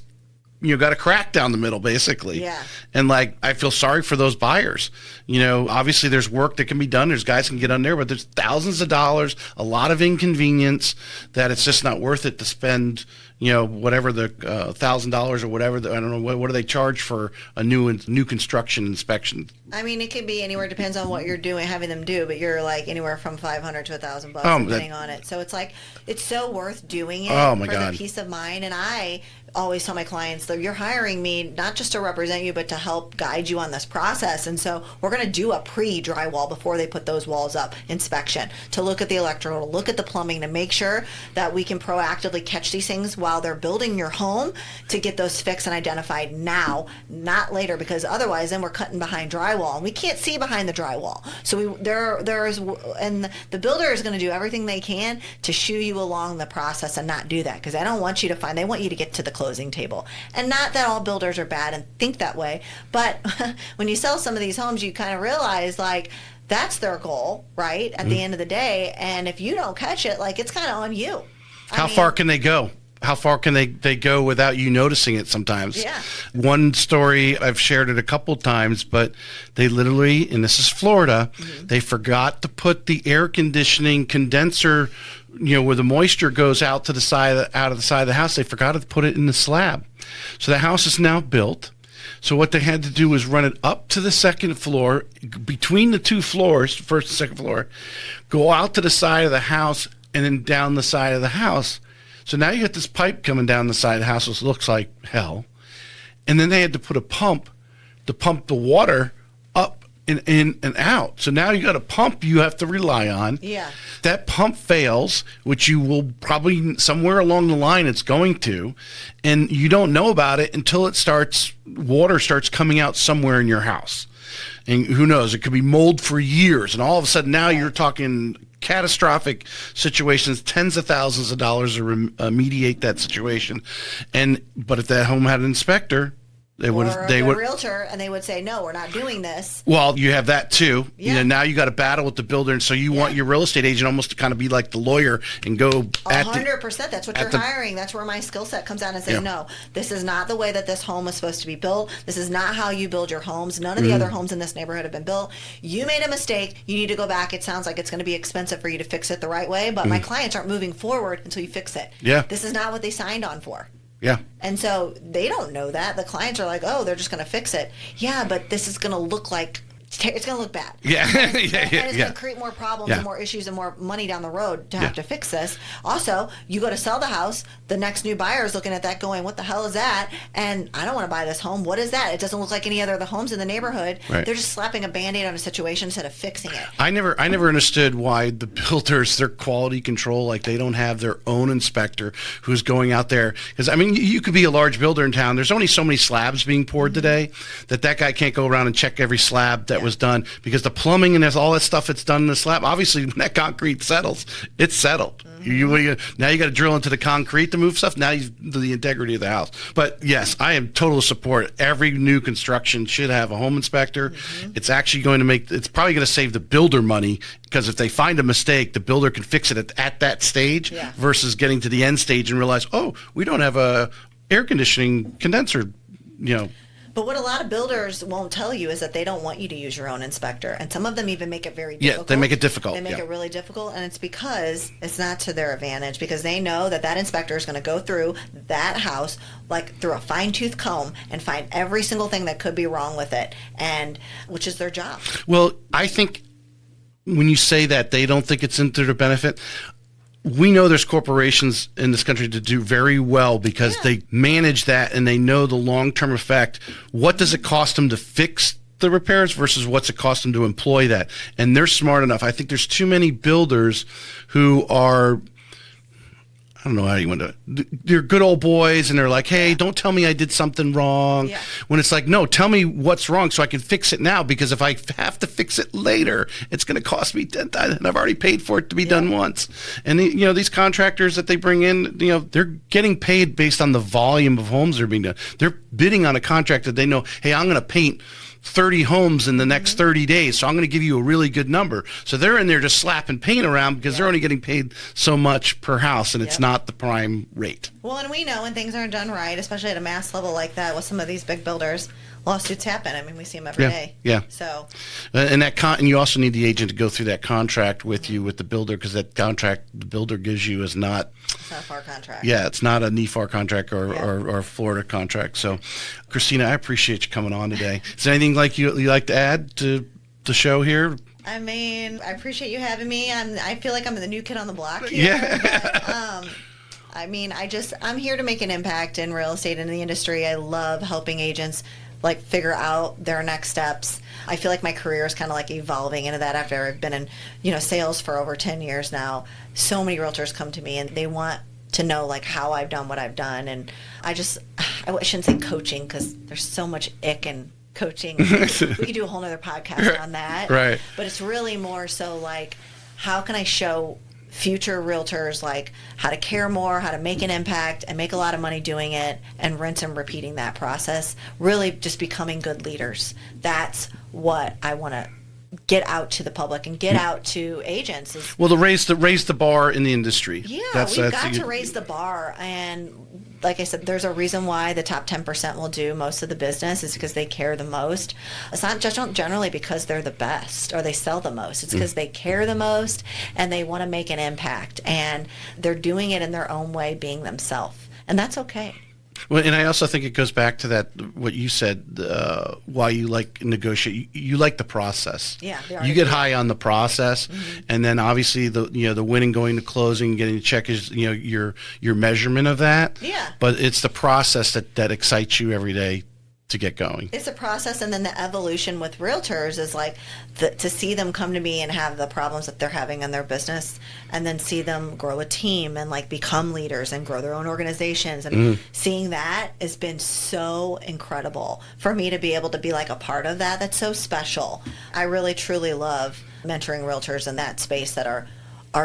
got a crack down the middle, basically. Yeah. And I feel sorry for those buyers. Obviously there's work that can be done. There's guys can get on there, but there's thousands of dollars, a lot of inconvenience, that it's just not worth it to spend, whatever the $1,000 or whatever. I don't know, what do they charge for a new construction inspection? I mean, it could be anywhere. Depends on what you're doing, having them do. But you're like anywhere from $500 to $1,000, depending on it. So it's like, it's so worth doing it for the peace of mind. And I always tell my clients that you're hiring me not just to represent you, but to help guide you on this process. And so we're going to do a pre-drywall before they put those walls up inspection, to look at the electrical, to look at the plumbing, to make sure that we can proactively catch these things while they're building your home, to get those fixed and identified now, not later, because otherwise then we're cutting behind drywall and we can't see behind the drywall. So and the builder is going to do everything they can to shoo you along the process and not do that, because they don't want you to they want you to get to the closing table. And not that all builders are bad and think that way, but when you sell some of these homes, you kind of realize that's their goal, right? At the end of the day. And if you don't catch it, it's kind of on you. How far can they go? how far can they go without you noticing it sometimes? Yeah. One story, I've shared it a couple times, but they literally, and this is Florida, they forgot to put the air conditioning condenser, where the moisture goes out to the side, out of the side of the house. They forgot to put it in the slab. So the house is now built. So what they had to do was run it up to the second floor, between the two floors, first and second floor, go out to the side of the house, and then down the side of the house. So now you got this pipe coming down the side of the house, which looks like hell. And then they had to put a pump to pump the water up and in and out. So now you got a pump you have to rely on. Yeah. That pump fails, which you will probably somewhere along the line it's going to, and you don't know about it until water starts coming out somewhere in your house. And who knows, it could be mold for years, and all of a sudden now you're talking catastrophic situations, tens of thousands of dollars to remediate that situation. But if that home had an inspector, they would realtor, and they would say, no, we're not doing this. Well, you have that too. Yeah. Now you got to battle with the builder, and so you want your real estate agent almost to kind of be like the lawyer and go 100%. That's what you're hiring. That's where my skill set comes out and say, no, this is not the way that this home is supposed to be built. This is not how you build your homes. None of the other homes in this neighborhood have been built. You made a mistake. You need to go back. It sounds like it's going to be expensive for you to fix it the right way, but my clients aren't moving forward until you fix it. Yeah. This is not what they signed on for. Yeah. And so they don't know that. The clients are like, oh, they're just going to fix it. Yeah, but this is going to look like, it's going to look bad. Yeah. And it's going to create more problems and more issues and more money down the road to have to fix this. Also, you go to sell the house, the next new buyer is looking at that going, what the hell is that? And I don't want to buy this home. What is that? It doesn't look like any other of the homes in the neighborhood. Right. They're just slapping a Band-Aid on a situation instead of fixing it. I never understood why the builders, their quality control, like they don't have their own inspector who's going out there. Because, I mean, you could be a large builder in town. There's only so many slabs being poured today that guy can't go around and check every slab that was done, because the plumbing and all that stuff that's done in the slab, obviously when that concrete settles, it's settled. Now you got to drill into the concrete to move stuff. Now you the integrity of the house. But yes, I am total support. Every new construction should have a home inspector. It's actually going to it's probably going to save the builder money, because if they find a mistake, the builder can fix it at that stage versus getting to the end stage and realize, oh, we don't have a air conditioning condenser, But what a lot of builders won't tell you is that they don't want you to use your own inspector. And some of them even make it very difficult. Yeah, they make it difficult. They make it really difficult, and it's because it's not to their advantage, because they know that inspector is going to go through that house like through a fine-tooth comb and find every single thing that could be wrong with it, and which is their job. Well, I think when you say that they don't think it's into their benefit, we know there's corporations in this country that do very well because they manage that and they know the long-term effect. What does it cost them to fix the repairs versus what's it cost them to employ that? And they're smart enough. I think there's too many builders who are, I don't know how you want to, they're good old boys and they're like, hey, don't tell me I did something wrong. Yeah. When it's like, no, tell me what's wrong so I can fix it now, because if I have to fix it later, it's going to cost me 10,000, and I've already paid for it to be done once. And these contractors that they bring in, they're getting paid based on the volume of homes that are being done. They're bidding on a contract that they know, hey, I'm going to paint 30 homes in the next 30 days, so I'm going to give you a really good number. So they're in there just slapping paint around because they're only getting paid so much per house, and it's not the prime rate. Well, and we know when things aren't done right, especially at a mass level like that with some of these big builders, lawsuits happen. I mean, we see them every day. Yeah. So, and and you also need the agent to go through that contract with you with the builder, because that contract the builder gives you is not. It's not a FAR contract. Yeah, it's not a NEFAR contract or a Florida contract. So, Christina, I appreciate you coming on today. Is there anything you like to add to the show here? I mean, I appreciate you having me. I feel like I'm the new kid on the block here. Yeah. But, I mean, I'm here to make an impact in real estate and in the industry. I love helping agents figure out their next steps. I feel like my career is kind of evolving into that after I've been in sales for over 10 years now. So many realtors come to me and they want to know how I've done what I've done, and I shouldn't say coaching, because there's so much ick in coaching. We could do a whole nother podcast on that. Right. But it's really more so how can I show future realtors how to care more, how to make an impact and make a lot of money doing it, and rinse and repeating that process, really just becoming good leaders. That's what I want to get out to the public and get out to agents. Well, to raise the bar in the industry. Yeah, we've got to raise the bar. And like I said, there's a reason why the top 10% will do most of the business is because they care the most. It's not just generally because they're the best or they sell the most. It's because they care the most and they want to make an impact. And they're doing it in their own way, being themselves. And that's okay. Well, and I also think it goes back to that, what you said, why you like negotiate. You like the process. Yeah. You get high on the process. And then obviously the winning, going to closing, getting a check is, your measurement of that. Yeah. But it's the process that excites you every day to get going. It's a process, and then the evolution with realtors is like to see them come to me and have the problems that they're having in their business, and then see them grow a team and like become leaders and grow their own organizations. And seeing that has been so incredible for me to be able to be like a part of that. That's so special. I really truly love mentoring realtors in that space that are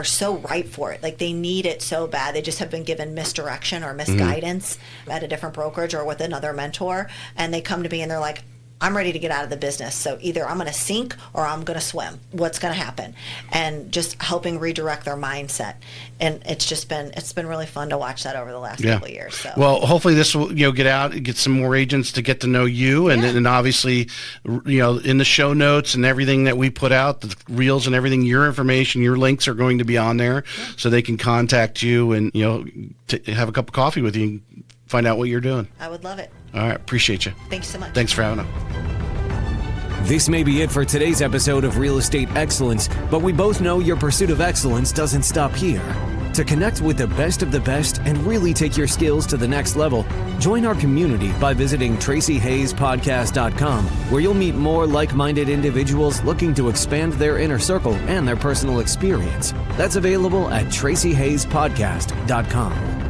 so ripe for it. Like they need it so bad. They just have been given misdirection or misguidance at a different brokerage or with another mentor. And they come to me and they're like, I'm ready to get out of the business. So either I'm going to sink or I'm going to swim. What's going to happen? And just helping redirect their mindset. And it's been really fun to watch that over the last couple of years. So. Well, hopefully this will, get out and get some more agents to get to know you. And obviously, in the show notes and everything that we put out, the reels and everything, your information, your links are going to be on there so they can contact you and, have a cup of coffee with you and find out what you're doing. I would love it. All right. Appreciate you. Thanks so much. Thanks for having us. This may be it for today's episode of Real Estate Excellence, but we both know your pursuit of excellence doesn't stop here. To connect with the best of the best and really take your skills to the next level, join our community by visiting TracyHayesPodcast.com, where you'll meet more like-minded individuals looking to expand their inner circle and their personal experience. That's available at TracyHayesPodcast.com.